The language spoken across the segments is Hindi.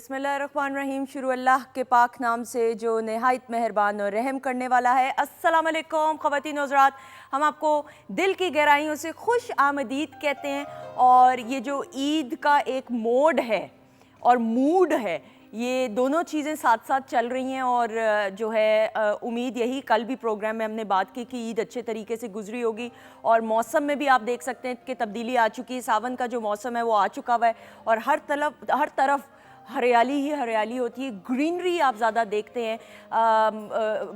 बिस्मिल्लाहिर्रहमानिर्रहीम। शुरू अल्लाह के पाक नाम से जो नहायत मेहरबान और रहम करने वाला है। अस्सलाम वालेकुम ख़वातीन हज़रात, हम आपको दिल की गहराइयों से खुश आमदीद कहते हैं। और ये जो ईद का एक मोड है और मूड है, ये दोनों चीज़ें साथ साथ चल रही हैं। और जो है उम्मीद यही, कल भी प्रोग्राम में हमने बात की कि ईद अच्छे तरीके से गुजरी होगी। और मौसम में भी आप देख सकते हैं कि तब्दीली आ चुकी है। सावन का जो मौसम है वो आ चुका हुआ है और हर तरफ हरियाली ही हरियाली होती है, ग्रीनरी आप ज़्यादा देखते हैं।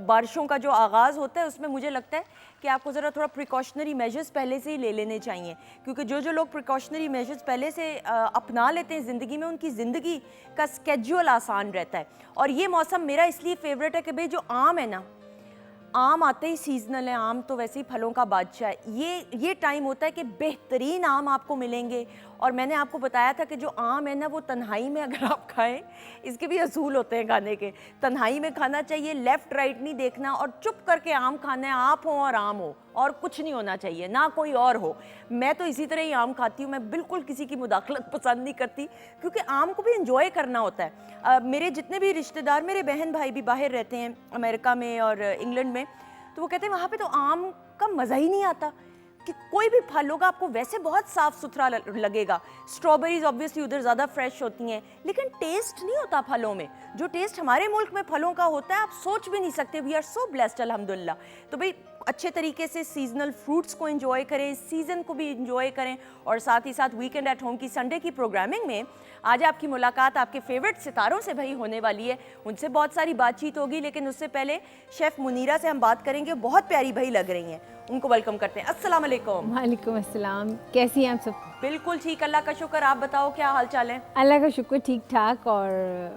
बारिशों का जो आगाज़ होता है उसमें मुझे लगता है कि आपको ज़रा थोड़ा प्रिकॉशनरी मेजर्स पहले से ही ले लेने चाहिए, क्योंकि जो लोग प्रिकॉशनरी मेजर्स पहले से अपना लेते हैं ज़िंदगी में, उनकी ज़िंदगी का स्केड्यूल आसान रहता है। और ये मौसम मेरा इसलिए फेवरेट है कि भाई जो आम है ना, आम आते ही सीजनल है, आम तो वैसे ही फलों का बादशाह है। ये टाइम होता है कि बेहतरीन आम आपको मिलेंगे। और मैंने आपको बताया था कि जो आम है ना, वो तन्हाई में अगर आप खाएं, इसके भी असूल होते हैं खाने के। तन्हाई में खाना चाहिए, लेफ़्ट राइट नहीं देखना, और चुप करके आम खाना है। आप हो और आम हो, और कुछ नहीं होना चाहिए, ना कोई और हो। मैं तो इसी तरह ही आम खाती हूँ, मैं बिल्कुल किसी की मुदाखलत पसंद नहीं करती, क्योंकि आम को भी इंजॉय करना होता है। मेरे जितने भी रिश्तेदार, मेरे बहन भाई भी बाहर रहते हैं, अमेरिका में और इंग्लैंड में, तो वो कहते हैं वहाँ पे तो आम का मज़ा ही नहीं आता कि कोई भी फल होगा आपको वैसे बहुत साफ़ सुथरा लगेगा। स्ट्रॉबेरीज ऑब्वियसली उधर ज़्यादा फ्रेश होती हैं, लेकिन टेस्ट नहीं होता फलों में। जो टेस्ट हमारे मुल्क में फलों का होता है, आप सोच भी नहीं सकते। वी आर सो ब्लेस्ड अल्हम्दुलिल्लाह। तो भाई अच्छे तरीके से सीजनल फ्रूट्स को एंजॉय करें, सीज़न को भी एंजॉय करें। और साथ ही साथ वीकेंड एट होम की संडे की प्रोग्रामिंग में आज आपकी मुलाकात आपके फेवरेट सितारों से भाई होने वाली है। उनसे बहुत सारी बातचीत होगी, लेकिन उससे पहले शेफ़ मुनीरा से हम बात करेंगे। बहुत प्यारी भाई लग रही हैं, उनको वेलकम करते हैं। अस्सलाम वालेकुम। वालेकुम अस्सलाम। कैसी हैं आप सब? बिल्कुल ठीक, अल्लाह का शुक्र। आप बताओ क्या हाल चाल है? अल्लाह का शुक्र, ठीक ठाक और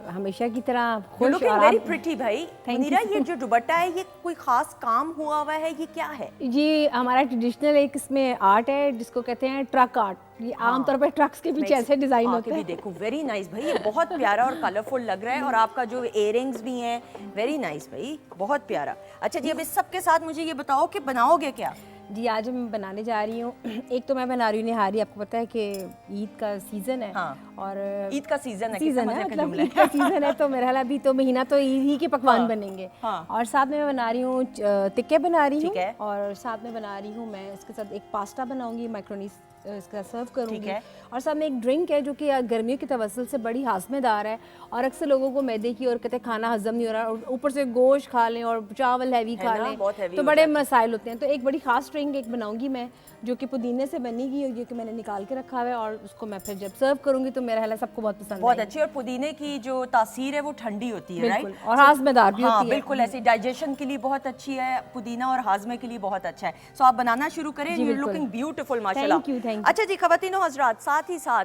हमेशा की तरह खुश। लुकिंग वेरी प्रिटी भाई। मुनीरा, ये जो दुपट्टा है, ये कोई खास काम हुआ हुआ है, ये क्या है? ये हमारा ट्रेडिशनल एक इसमें आर्ट है जिसको कहते हैं ट्रक आर्ट। ये आमतौर पर ट्रक्स के पीछे ऐसे डिजाइन होते हैं। भी देखो, वेरी नाइस भाई, ये बहुत प्यारा और कलरफुल लग रहा है। और आपका जो इयररिंग्स भी हैं, वेरी नाइस भाई, बहुत प्यारा। अच्छा जी, अब इस सब के साथ मुझे ये बताओ कि बनाओगे क्या? जी, आज मैं बनाने जा रही हूँ, एक तो मैं बना रही हूँ निहारी। आपको पता है कि ईद का सीज़न है। हाँ। और ईद का सीज़न है, मतलब ईद का सीज़न है, तो मेरा ख्याल अभी तो महीना तो ईद ही के पकवान बनेंगे। हाँ। और साथ में मैं बना रही हूँ टिक्के बना रही हूँ, है। और साथ में बना रही हूँ मैं इसके साथ एक पास्ता बनाऊंगी, मैक्रोनी इसका सर्व करूँगी। और साथ में एक ड्रिंक है जो कि गर्मियों की तवस्सुल से बड़ी हाज़मेदार है, और अक्सर लोगों को मैदे की और कहते हैं खाना हजम नहीं हो रहा, और ऊपर से गोश्त खा लें और चावल हैवी खा लें तो बड़े मसाइल होते हैं। तो एक बड़ी ख़ास ड्रिंक एक बनाऊंगी मैं, जो कि पुदीने से बनेगी, और ये कि मैंने निकाल के रखा हुआ है, और उसको मैं फिर जब सर्व करूँगी तो मेरा ख्याल सबको बहुत पसंद, बहुत अच्छी। और पुदीने की जो तासीर है वो ठंडी होती है, राइट? और हाज़मेदार भी होती है। बिल्कुल ऐसी, डाइजेशन के लिए बहुत अच्छी है पुदीना, और हाजमे के लिए बहुत अच्छा है। सो आप बनाना शुरू करें। यू लुकिंग ब्यूटीफुल माशाल्लाह। Thank you. अच्छा जी ख़वातीनो हज़रात, साथ ही साथ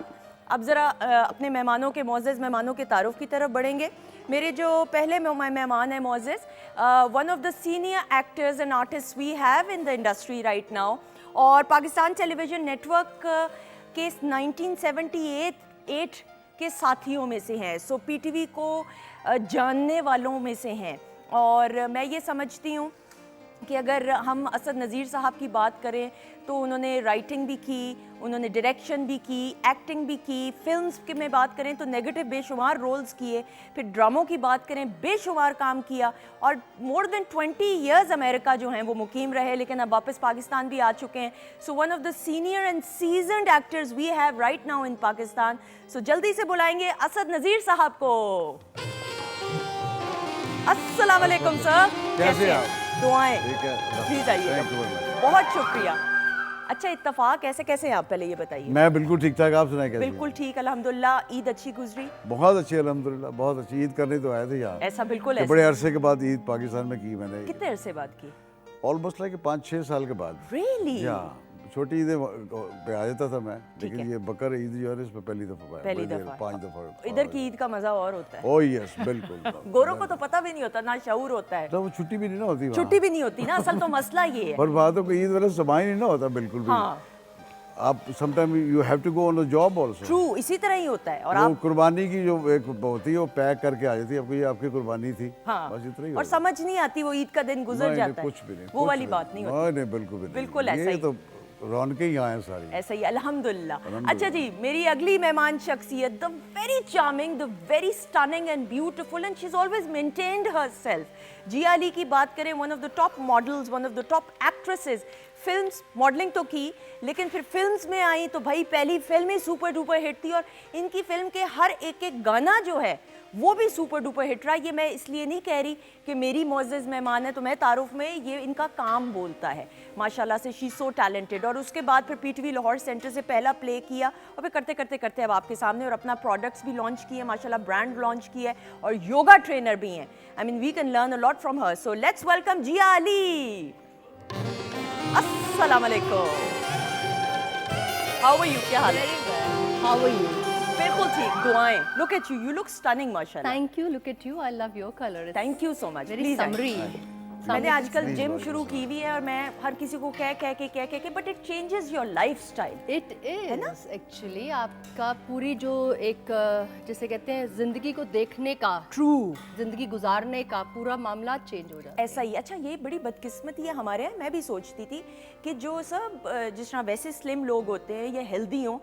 अब ज़रा अपने मेहमानों के, मोअज़्ज़ज़ मेहमानों के तारुफ़ की तरफ बढ़ेंगे। मेरे जो पहले मेहमान हैं मोअज़्ज़ज़, one of the senior actors and artist we have in the industry right now, और पाकिस्तान टेलीविज़न नेटवर्क के 1978 के साथियों में से हैं। सो पीटीवी को जानने वालों में से हैं। और मैं ये समझती हूँ कि अगर हम असद नज़ीर साहब की बात करें तो उन्होंने राइटिंग भी की, उन्होंने डायरेक्शन भी की, एक्टिंग भी की। फिल्म्स की में बात करें तो नेगेटिव बेशुमार रोल्स किए, फिर ड्रामों की बात करें बेशुमार काम किया, और मोर देन 20 ईयर्स अमेरिका जो हैं वो मुकीम रहे, लेकिन अब वापस पाकिस्तान भी आ चुके हैं। So one of the senior and seasoned actors we have right now in Pakistan. So जल्दी से बुलाएंगे असद नज़ीर साहब को। अस्सलाम वालेकुम सर, कैसे आप? दुआएं, ठीक है, प्लीज आइए। बहुत शुक्रिया। अच्छा, इत्तफाक कैसे हैं आप, पहले ये बताइए। मैं बिल्कुल ठीक ठाक, आप सुनाए कैसे? बिल्कुल ठीक अल्हम्दुलिल्लाह। ईद अच्छी गुजरी? बहुत अच्छी अल्हम्दुलिल्लाह, बहुत अच्छी। ईद करने तो आए थे यहाँ। ऐसा बिल्कुल बड़े अरसे के बाद ईद पाकिस्तान में की मैंने। कितने अरसे बाद की? ऑलमोस्ट लाइक 5-6 साल के बाद। रियली? छोटी ईद पे आ जाता था मैं, लेकिन ये बकर ईद जो है इसमें पहली दफा, 5 दफा। इधर की ईद का मजा और होता है। ओह यस, बिल्कुल। गोरों को तो पता भी नहीं होता, ना शऊर होता है। तो वो छुट्टी भी नहीं ना होती, छुट्टी भी नहीं होती ना, असल तो मसला ये है। पर बातों को ईद वाला समय नहीं ना होता बिल्कुल भी। आप sometime you have to go on the job also. True, इसी तरह ही होता है। और आप कुर्बानी की जो एक होती है वो पैक करके आ जाती है, आपको ये आपकी कुर्बानी थी। हाँ। बस इतना ही। और समझ नहीं आती वो ईद का दिन गुजर जाता है, कुछ भी नहीं, वो वाली बात नहीं होती। नहीं, बिल्कुल बिल्कुल ऐसा ही। तो रौनकें ही यहाँ हैं सारी। ऐसा ही अल्हम्दुलिल्लाह। अच्छा जी, मेरी अगली मेहमान शख्सियत, the very charming, the very stunning and beautiful and she is always maintained herself. Zia Ali की बात करें, one of the top models, one of the top actresses. Films modelling तो की, लेकिन फिर फिल्म्स में आई तो भाई पहली फिल्म ही सुपर डुपर हिट थी और इनकी फिल्म के हर एक एक गाना जो है वो भी सुपर डुपर हिट रहा। ये मैं इसलिए नहीं कह रही कि मेरी मोअज़्ज़ज़ मेहमान है तो मैं तारुफ में, ये इनका काम बोलता है माशाल्लाह से। She so talented. और उसके बाद फिर पीटीवी लाहौर सेंटर से पहला प्ले किया और फिर करते करते करते अब आपके सामने, और अपना प्रोडक्ट्स भी लॉन्च किए माशाल्लाह, ब्रांड लॉन्च किया है और योगा ट्रेनर भी हैं। I mean we can learn a lot from her. So let's welcome Zia Ali. अस्सलाम वालेकुम। How are you? क्या हाल है? How are you? बिल्कुल ठीक, दुआएं। Look at you, you look stunning माशाल्लाह। Thank you, look at you, I love your colour. Thank you so much. Very summery. मैंने आजकल जिम शुरू की हुई है और मैं हर किसी को कह के but it changes your lifestyle. It is actually आपका पूरी जो एक जैसे कहते हैं जिंदगी को देखने का, ट्रू, जिंदगी गुजारने का पूरा मामला चेंज हो जाता है। ऐसा ही। अच्छा, ये बड़ी बदकिस्मती है हमारे यहाँ। मैं भी सोचती थी कि जो सब जिस तरह वैसे स्लिम लोग होते हैं या हेल्दी हों,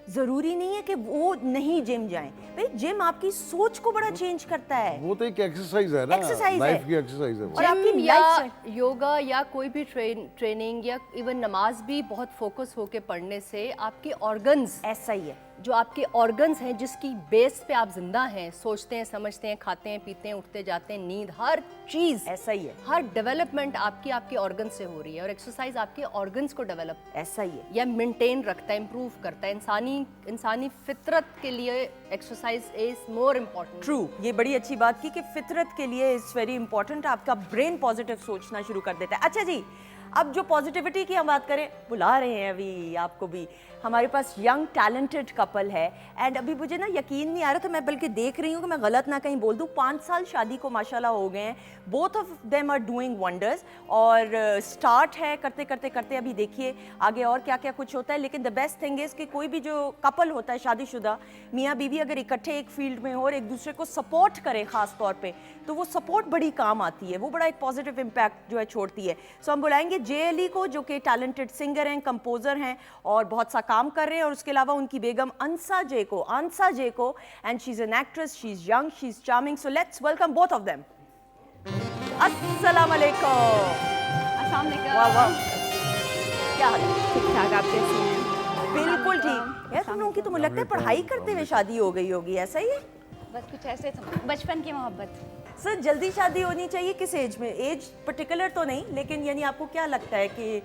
ज़रूरी नहीं है कि वो नहीं जिम जाएं। भाई जिम आपकी सोच को बड़ा चेंज करता है। वो तो एक एक्सरसाइज है ना, एक्सरसाइज लाइफ है। की एक्सरसाइज है वो। और आपकी जिम या लाइफ योगा या कोई भी ट्रेनिंग या इवन नमाज भी बहुत फोकस होके पढ़ने से आपके ऑर्गन्स, ऐसा ही है, जो आपके ऑर्गन्स हैं जिसकी बेस पे आप जिंदा हैं, सोचते हैं, समझते हैं, खाते हैं, पीते हैं, उठते जाते हैं, नींद, हर चीज, ऐसा ही है, हर डेवलपमेंट आपके ऑर्गन से हो रही है। और एक्सरसाइज आपके ऑर्गन्स को डेवलप ऐसा ही है। या मेंटेन रखता है, इंप्रूव करता है। इंसानी फितरत के लिए exercise is more important. True, ये बड़ी अच्छी बात की कि फितरत के लिए इट्स वेरी इंपॉर्टेंट। आपका ब्रेन पॉजिटिव सोचना शुरू कर देता है। अच्छा जी, अब जो पॉजिटिविटी की हम बात करें, बुला रहे हैं अभी आपको भी, हमारे पास यंग टैलेंटेड कपल है। एंड अभी मुझे ना यकीन नहीं आ रहा था, मैं बल्कि देख रही हूँ कि मैं गलत ना कहीं बोल दूँ, 5 साल शादी को माशाल्लाह हो गए हैं। Both of them are doing wonders. और स्टार्ट है करते करते करते, अभी देखिए आगे और क्या क्या कुछ होता है। लेकिन द बेस्ट थिंग इज़ कि कोई भी जो कपल होता है शादीशुदा, मियाँ बीवी अगर इकट्ठे एक फील्ड में हो और एक दूसरे को सपोर्ट करें ख़ास तौर पे, तो वो सपोर्ट बड़ी काम आती है, वो बड़ा एक पॉजिटिव इम्पैक्ट जो है छोड़ती है। सो हम बुलाएंगे जे अली को, जो कि टैलेंटेड सिंगर हैं, कंपोजर हैं और बहुत सा काम कर रहे हैं। और उसके अलावा उनकी बेगम आंसा जे को, and she is an actress, she is young, she is charming. So let's welcome both of them. अस्सलाम वालेकुम। अस्सलाम वालेकुम। वाह वाह, क्या हाल है? ठीक ठाक, आप कैसी हैं? बिल्कुल ठीक। यार तुम लोगों की तो मुझे लगता है पढ़ाई करते हुए शादी हो गई होगी, ऐसा ही है? बस कुछ ऐसे बचपन की मोहब्बत। सर जल्दी शादी होनी चाहिए किस एज में? एज पर्टिकुलर तो नहीं, लेकिन यानी आपको क्या लगता है कि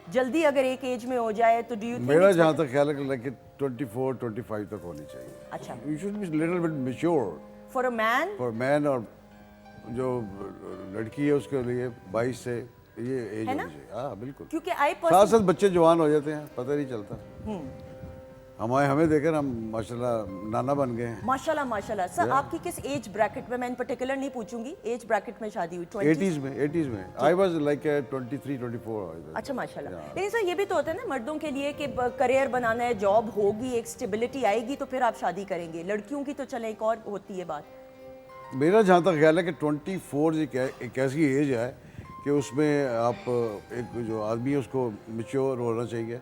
जल्दी अगर एक एज में हो जाए तो डू यू थिंक? मेरा जहाँ तक ख्याल है कि 24-25 तक होनी चाहिए। अच्छा, you should be little bit mature for a man. For man, और जो लड़की है उसके लिए 22 से ये एज है होनी ना? चाहिए। हाँ बिल्कुल। क्योंकि आई साथ साथ बच्चे जवान हो जाते हैं, पता नहीं चलता। हमें देकर हम माशाल्लाह नाना बन गए हैं। माशाल्लाह माशाल्लाह। सर आपकी किस एज ब्रैकेट में, मैं इन पर्टिकुलर नहीं पूछूंगी, एज ब्रैकेट में शादी हुई? 80s में। I was like 23-24। अच्छा माशाल्लाह। लेकिन सर ये भी तो होता है ना मर्दों के लिए कि करियर बनाना है, जॉब होगी, एक स्टेबिलिटी आएगी तो फिर आप शादी करेंगे। लड़कियों की तो चले एक और होती है बात। मेरा जहाँ तक ख्याल है कि 24 एक ऐसी एज है कि उसमें आप एक जो आदमी है उसको मैच्योर होना चाहिए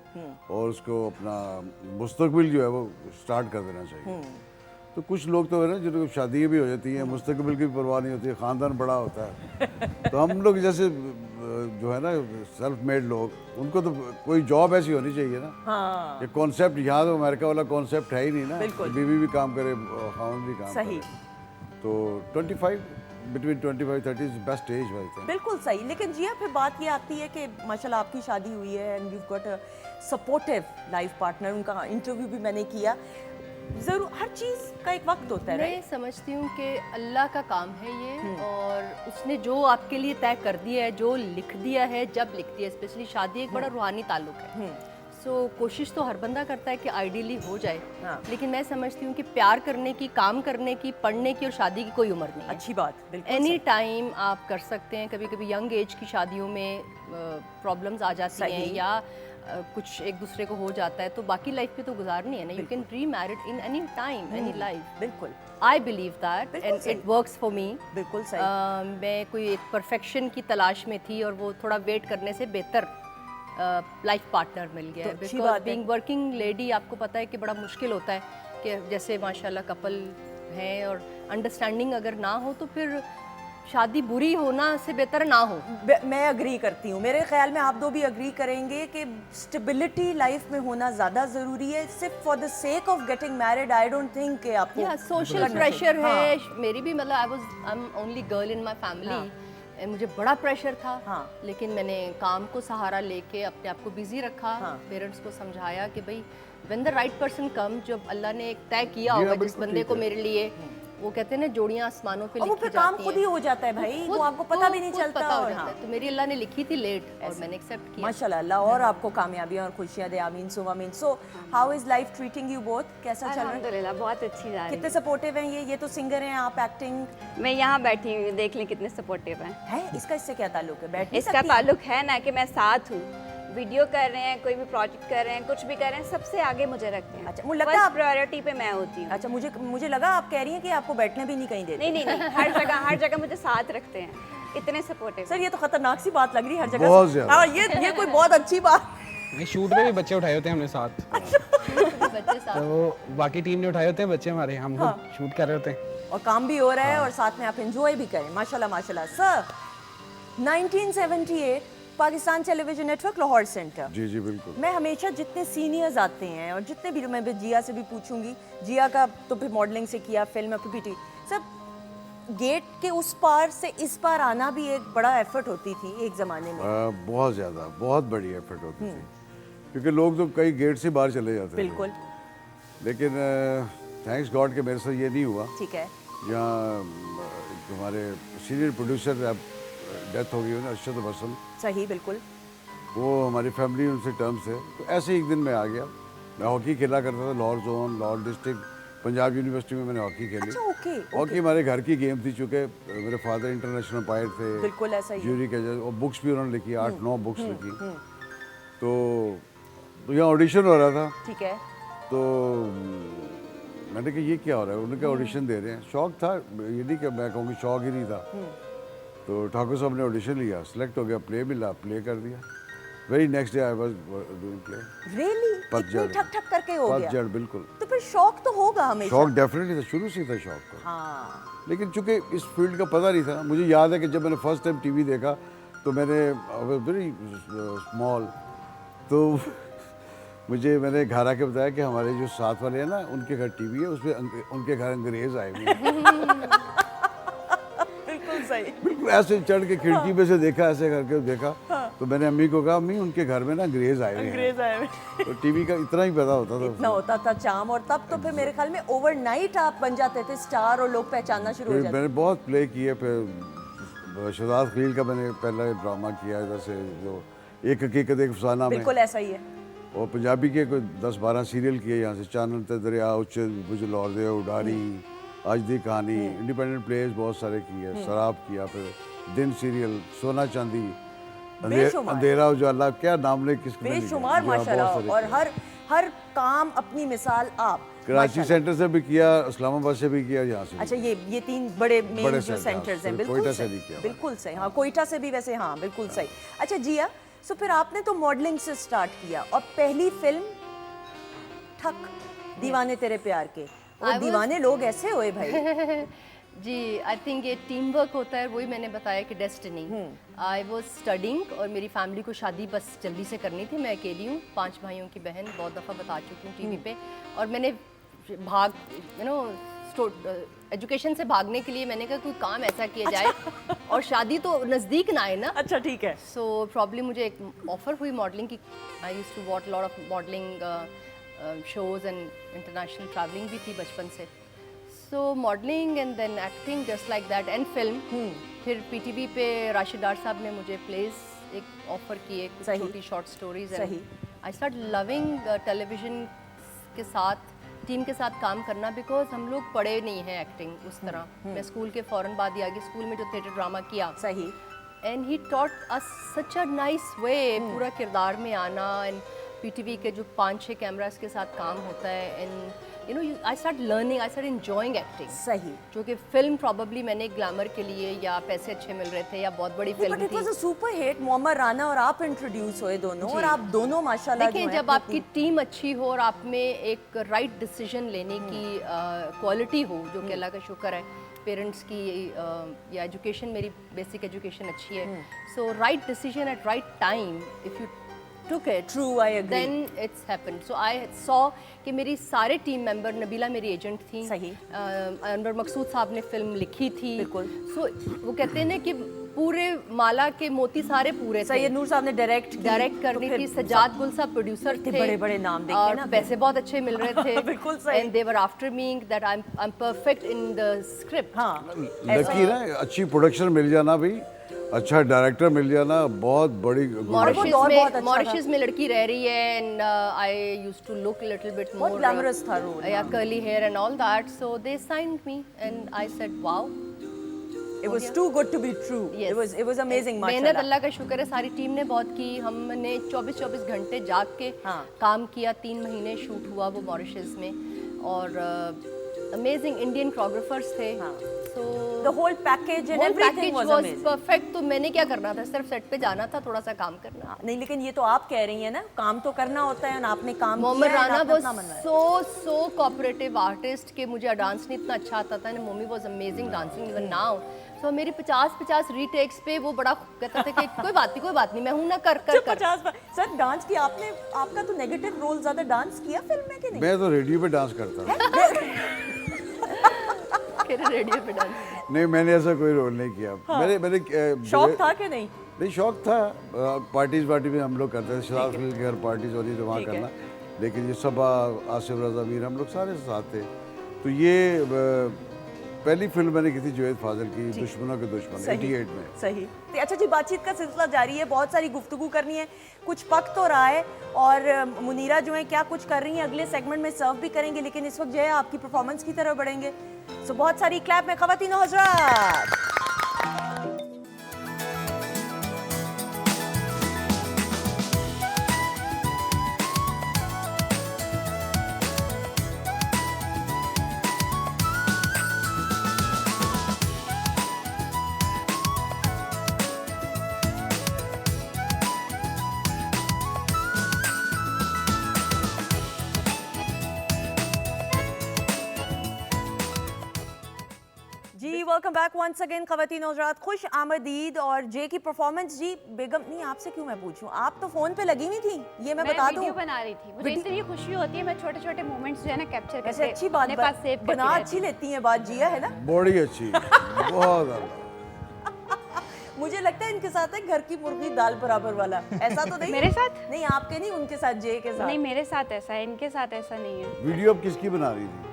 और उसको अपना मुस्तकबिल जो है वो स्टार्ट कर देना चाहिए। तो कुछ लोग तो है ना जिनको शादी भी हो जाती है, मुस्तकबिल की भी परवाह नहीं होती है, ख़ानदान बड़ा होता है। तो हम लोग जैसे जो है ना सेल्फ मेड लोग, उनको तो कोई जॉब ऐसी होनी चाहिए ना। हाँ, ये कॉन्सेप्ट यहाँ तो अमेरिका वाला कॉन्सेप्ट है ही नहीं ना, बिल्कुल। बीवी भी काम करे, खान भी काम सही। करे। तो 25 between 25-30 is best age I think. बिल्कुल सही। लेकिन जिया फिर बात ये आती है कि माशाल्लाह आपकी शादी हुई है and you got a supportive life partner. उनका इंटरव्यू भी मैंने किया। जरूर हर चीज़ का एक वक्त होता है। मैं समझती हूँ कि अल्लाह का काम है ये, और उसने जो आपके लिए तय कर दिया है, जो लिख दिया है, जब लिख दिया, स्पेशली शादी एक बड़ा रूहानी ताल्लुक है। सो कोशिश तो हर बंदा करता है कि आइडियली हो जाए। हाँ। लेकिन मैं समझती हूँ कि प्यार करने की, काम करने की, पढ़ने की और शादी की कोई उम्र नहीं है। अच्छी बात, बिल्कुल एनी सही। टाइम आप कर सकते हैं। कभी कभी यंग एज की शादियों में प्रॉब्लम्स आ जाती सही। हैं या कुछ एक दूसरे को हो जाता है, तो बाकी लाइफ पे तो गुजारनी है ना। यू कैन री married in any time, any life. बिल्कुल आई बिलीव दैट बिल्कुल एंड सही। It works for me. बिल्कुल सही। मैं कोई एक परफेक्शन की तलाश में थी और वो थोड़ा वेट करने से बेहतर लाइफ पार्टनर मिल गया है। तो अच्छी बिकॉज बात है। बीइंग वर्किंग लेडी आपको पता है कि बड़ा मुश्किल होता है कि जैसे माशाल्लाह कपल हैं और अंडरस्टैंडिंग अगर ना हो तो फिर शादी बुरी होना से बेहतर ना हो। मैं अग्री करती हूँ, मेरे ख्याल में आप दो भी अग्री करेंगे कि स्टेबिलिटी लाइफ में होना ज़्यादा ज़रूरी है। सिर्फ for the sake of getting married I don't think कि आपको या सोशल करना प्रेशर चाहिए। है। मेरी भी मतलब I am only girl in my family, मुझे बड़ा प्रेशर था। हाँ। लेकिन मैंने काम को सहारा लेके अपने आप को बिजी रखा। हाँ। पेरेंट्स को समझाया कि भाई व्हेन द राइट पर्सन कम, जब अल्लाह ने एक तय किया जी, होगा हाँ, जिस बिल्कुल बंदे ठीक को है। मेरे लिए, वो कहते हैं ना जोड़ियां आसमानों पे और वो लिखी फिर काम जाती खुद हैं। ही हो जाता है भाई, वो आपको पता भी नहीं चलता। पता हो और जाता हाँ, है। तो मेरी अल्लाह ने लिखी थी लेट और मैंने एक्सेप्ट किया। माशाल्लाह, अल्लाह और आपको कामयाबियां और खुशियां दे, आमीन सो आमीन। So how is life treating you both, कैसा चल रहा है? अल्हम्दुलिल्लाह बहुत अच्छी जा रही कितने सपोर्टिव हैं ये तो सिंगर हैं, आप एक्टिंग है। मैं यहाँ बैठी हुई हूँ, देख लें कितने सपोर्टिव हैं। है, इसका इससे क्या ताल्लुक है? बैठ नहीं इसका सकती? ताल्लुक है ना कि मैं साथ हूँ, वीडियो कर रहे हैं, कोई भी प्रोजेक्ट कर रहे हैं, कुछ भी कर रहे हैं, सबसे आगे मुझे रखते हैं। अच्छा, मुझे लगता है आप- प्रायोरिटी पे मैं होती हूँ। अच्छा, मुझे लगा आप कह रही हैं कि आपको बैठने भी नहीं कहीं देते। नहीं, हर जगह मुझे साथ रखते हैं, इतने सपोर्टिव। सर ये तो खतरनाक सी बात लग रही है हर जगह बहुत से। ज्यादा। हाँ, ये कोई बहुत अच्छी बात। नहीं, शूट में भी बच्चे उठाए होते हैं हमने साथ, बच्चे साथ तो बाकी टीम ने उठाए होते हैं बच्चे हमारे, हम खुद शूट कर रहे होते हैं। और काम भी हो रहा है और साथ में आप एंजॉय भी करें, माशाल्लाह माशाल्लाह। Sir 1978 Pakistan television network Lahore centre. जी जी बिल्कुल। मैं हमेशा जितने सीनियर्स आते हैं और जितने भी, मैं भी जिया से भी पूछूंगी, जिया का तो फिर मॉडलिंग से किया, फिल्म पीपीटी, सब गेट के उस पार से इस पार आना भी एक बड़ा एफर्ट होती थी एक ज़माने में। बहुत ज़्यादा, बहुत बड़ी एफर्ट होती थी, क्योंकि लोग तो कई गेट से बाहर चले जाते थे। बिल्कुल, लेकिन थैंक्स गॉड के मेरे साथ ये नहीं हुआ। ठीक है। जहाँ हमारे सीनियर प्रोड्यूसर अब डेथ हो गई है ना, अरशद बसम, सही, बिल्कुल। वो हमारी फैमिली उनसे टर्म्स है, तो ऐसे ही एक दिन मैं आ गया। मैं हॉकी खेला करता था, Lahore zone, Lahore district, Punjab university में मैंने हॉकी खेली। अच्छा, ओके, हॉकी हमारे घर की गेम थी, चूँकि मेरे फादर इंटरनेशनल अंपायर थे, बिल्कुल ऐसा ही है। ज्यूरी के जज, और बुक्स भी उन्होंने लिखी, 8-9 बुक्स लिखी। तो यहाँ ऑडिशन हो रहा था, ठीक है। तो मैंने कहा ये क्या हो रहा है, उन्होंने कहा ऑडिशन दे रहे हैं। शौक था, ये नहीं कि मैं कहूँगी शौक ही नहीं था। तो ठाकुर साहब ने ऑडिशन लिया, सेलेक्ट हो गया, प्ले मिला, प्ले कर दिया। Very next day I was doing play. Really? पतझड़। इतनी ठक ठक करके हो गया? पतझड़, बिल्कुल। तो फिर शौक तो होगा हमेशा। शौक डेफिनेटली था, शुरू से ही था शौक का। हाँ, लेकिन चूंकि इस फील्ड का पता नहीं था, मुझे याद है कि जब मैंने फर्स्ट टाइम टीवी देखा तो मैंने वेरी स्मॉल, तो मुझे मैंने घर आके बताया कि हमारे जो साथ वाले हैं ना, उनके घर टीवी है, उसमें उनके घर अंग्रेज आए हुए हैं। बिल्कुल सही। बिल्कुल ऐसे चढ़ के खिड़की में से देखा, ऐसे करके देखा। तो मैंने अम्मी को कहा, अम्मी उनके घर में ना अंग्रेज आए हुए हैं। अंग्रेज आए हुए। तो टीवी का इतना ही पता होता था। इतना होता था चाम, और तब तो फिर मेरे ख्याल में ओवरनाइट आप बन जाते थे स्टार और लोग पहचानना शुरू हो फिर जाते। मैंने बहुत प्ले किए। फिर शहजाद खलील का मैंने पहला ड्रामा किया इधर से, जो एक हकीकत एक अफसाना में, बिल्कुल ऐसा ही है। और पंजाबी के कोई 10-12 सीरियल किए यहाँ से, चानन ते दरिया, उच्चे बुझ लौरदे, उडारी, आज दी कहानी, इंडिपेंडेंट प्लेस बहुत सारे किए, शराब किया, फिर दिन सीरियल, सोना चांदी, बेशुमार। अंधेरा उजाला, क्या नाम ले किसने नहीं किया। बेशुमार जी हाँ, माशाल्लाह। बहुत सारे और किए। हर काम अपनी मिसाल आप। कराची सेंटर से भी किया, इस्लामाबाद से भी किया, यहाँ से भी अच्छा, ये तीन बड़े मेन बड़े जो सेंटर, सेंटर्स हैं, फिर बिल्कुल कोयटा से सही, भी किया बिल्कुल सही। हाँ, कोयटा से भी वैसे, हाँ बिल्कुल सही। अच्छा जिया, सो फिर आपने तो मॉडलिंग से स्टार्ट किया और पहली फिल्म ठक, दीवाने तेरे प्यार के। और दीवाने लोग ऐसे हुए भाई। जी, आई थिंक ये टीम वर्क होता है, वही मैंने बताया कि डेस्टिनी। आई वॉज स्टडिंग और मेरी फैमिली को शादी बस जल्दी से करनी थी। मैं अकेली हूँ, 5 भाइयों की बहन, बहुत दफ़ा बता चुकी हूँ टीवी पे। और मैंने एजुकेशन से भागने के लिए मैंने कहा कोई काम ऐसा किया जाए और शादी तो नज़दीक ना आए ना। अच्छा, ठीक है। सो प्रॉब्लम मुझे एक ऑफ़र हुई मॉडलिंग की। I used to watch lot of modelling shows and international travelling भी थी बचपन से। So modelling and then acting just like that and film. फिर पीटीवी पे राशिद डार साहब ने मुझे प्लेस एक ऑफ़र किए, कुछ सही। छोटी शॉर्ट स्टोरीज। सही। आई स्टार्ट लविंग टेलीविज़न के साथ, टीम के साथ काम करना, बिकॉज हम लोग पढ़े नहीं हैं एक्टिंग उस तरह। मैं स्कूल के फ़ौरन बाद ही आगे स्कूल में जो थिएटर ड्रामा किया, सही। And he taught us such a nice way, पूरा किरदार में आना। एंड पीटीवी के जो 5-6 कैमरास के साथ काम होता है and you know I start learning, I start enjoying acting. सही। जो कि फिल्म प्रॉबली मैंने ग्लैमर के लिए या पैसे अच्छे मिल रहे थे या बहुत बड़ी फिल्म बट इट थी। Was a super hit. Mohammad Rana और आप इंट्रोड्यूस हुए दोनों, और आप दोनों माशाल्लाह देखिए, जो हैं जब आपकी टीम अच्छी हो और आप में एक राइट डिसीजन लेने की क्वालिटी हो, जो कि अल्लाह का शुक्र है, पेरेंट्स की या एजुकेशन, मेरी बेसिक एजुकेशन अच्छी है, so right decision at right time, if you took it, True, I agree. then it's happened. So I saw कि मेरी सारे टीम मेंबर, नबीला मेरी एजेंट थी, सही। अनवर मकसूद साहब ने फिल्म लिखी थी, बिल्कुल। सो वो कहते हैं ना कि पूरे माला के मोती सारे पूरे थे। सैयद नूर साहब ने डायरेक्ट करनी थी, सजाद गुल साहब प्रोड्यूसर थे, बड़े-बड़े नाम देखे और ना, पैसे बहुत अच्छे मिल रहे थे। बिल्कुल सही। And they were after me that I am perfect in the script. हाँ, लकी ना, अच्छी प्रोडक्शन मिल जाना भी, अच्छा डायरेक्टर मिल जाना, बहुत बड़ी दौर बहुत अच्छा मॉरिशस में लड़की रह रही है and I used to look little bit बहुत मोर ग्लैमरस था रोल। या curly hair and all that, so they signed me and I said wow, It was too good to be true. Yes. It was amazing, मेहनत माशाल्लाह। अल्लाह का शुक्र है सारी टीम ने बहुत की। हमने 24-24 घंटे जाग के हाँ। काम किया। 3 महीने शूट हुआ वो मॉरिशस में, और अमेजिंग इंडियन कोरियोग्राफर्स थे। हाँ। So The whole package and whole everything package was was amazing. perfect। तो मैंने क्या करना था, सिर्फ सेट पे जाना था, थोड़ा सा काम करना। हाँ, नहीं, लेकिन ये तो आप कह रही हैं ना, काम तो करना होता है, और आपने काम किया मोहम्मद है, राना आपने वाज अपना मनवाया। सो कोऑपरेटिव आर्टिस्ट के मुझे डांस नहीं इतना अच्छा आता था, mommy was amazing dancing even now. So मेरी 50-50 रीटेक्स पे वो बड़ा कहता था कि कोई बात नहीं, मैं हूं ना, कर 50 सर डांस किया आपने, आपका तो नेगेटिव रोल ज्यादा डांस किया फिल्म में कि नहीं? मैं तो रेडियो पे डांस करता था। रेडियो पे डांस। नहीं, मैंने ऐसा कोई रोल नहीं किया। मैंने शौक था कि नहीं? नहीं, शौक था। पार्टी में हम लोग करते थे, शराब फिल्म की हर पार्टीज होती तो वहाँ करना, लेकिन ये सब आसिफ रजा मीर हम लोग सारे साथ थे। तो ये पहली फिल्म मैंने की थी जुवैद फाजिल की, दुश्मनों के दुश्मन, 88 में। सही। तो अच्छा जी, बातचीत का सिलसिला जारी है, बहुत सारी गुफ्तगू करनी है, कुछ पक तो रहा है, और मुनीरा जो है क्या कुछ कर रही हैं अगले सेगमेंट में सर्व भी करेंगे, लेकिन इस वक्त जो है आपकी परफॉर्मेंस की तरफ बढ़ेंगे। सो बहुत सारी क्लैप में ख़वातीन और हज़रात। जी वेलकम बैक वंस अगेन ख़वातीन और हज़रात, खुश आमदीद। और जे की परफॉर्मेंस, जी बेगम नहीं, आपसे क्यों मैं पूछूं, आप तो फोन पे लगी हुई थी, ये मैं बता दूं। वीडियो बना रही थी, मुझे इतनी खुशी होती है, मैं छोटे-छोटे मोमेंट्स जो है ना कैप्चर वैसे अच्छी बात बना अच्छी लेती हैं बात, जिया है ना, बड़ी अच्छी, बहुत ज़्यादा। मुझे लगता है इनके साथ है घर की मुर्गी दाल बराबर वाला, ऐसा तो नहीं? मेरे साथ नहीं, आपके नहीं, उनके साथ, जे के साथ। नहीं, मेरे साथ ऐसा है, इनके साथ ऐसा नहीं है। वीडियो अब किसकी बना रही थी?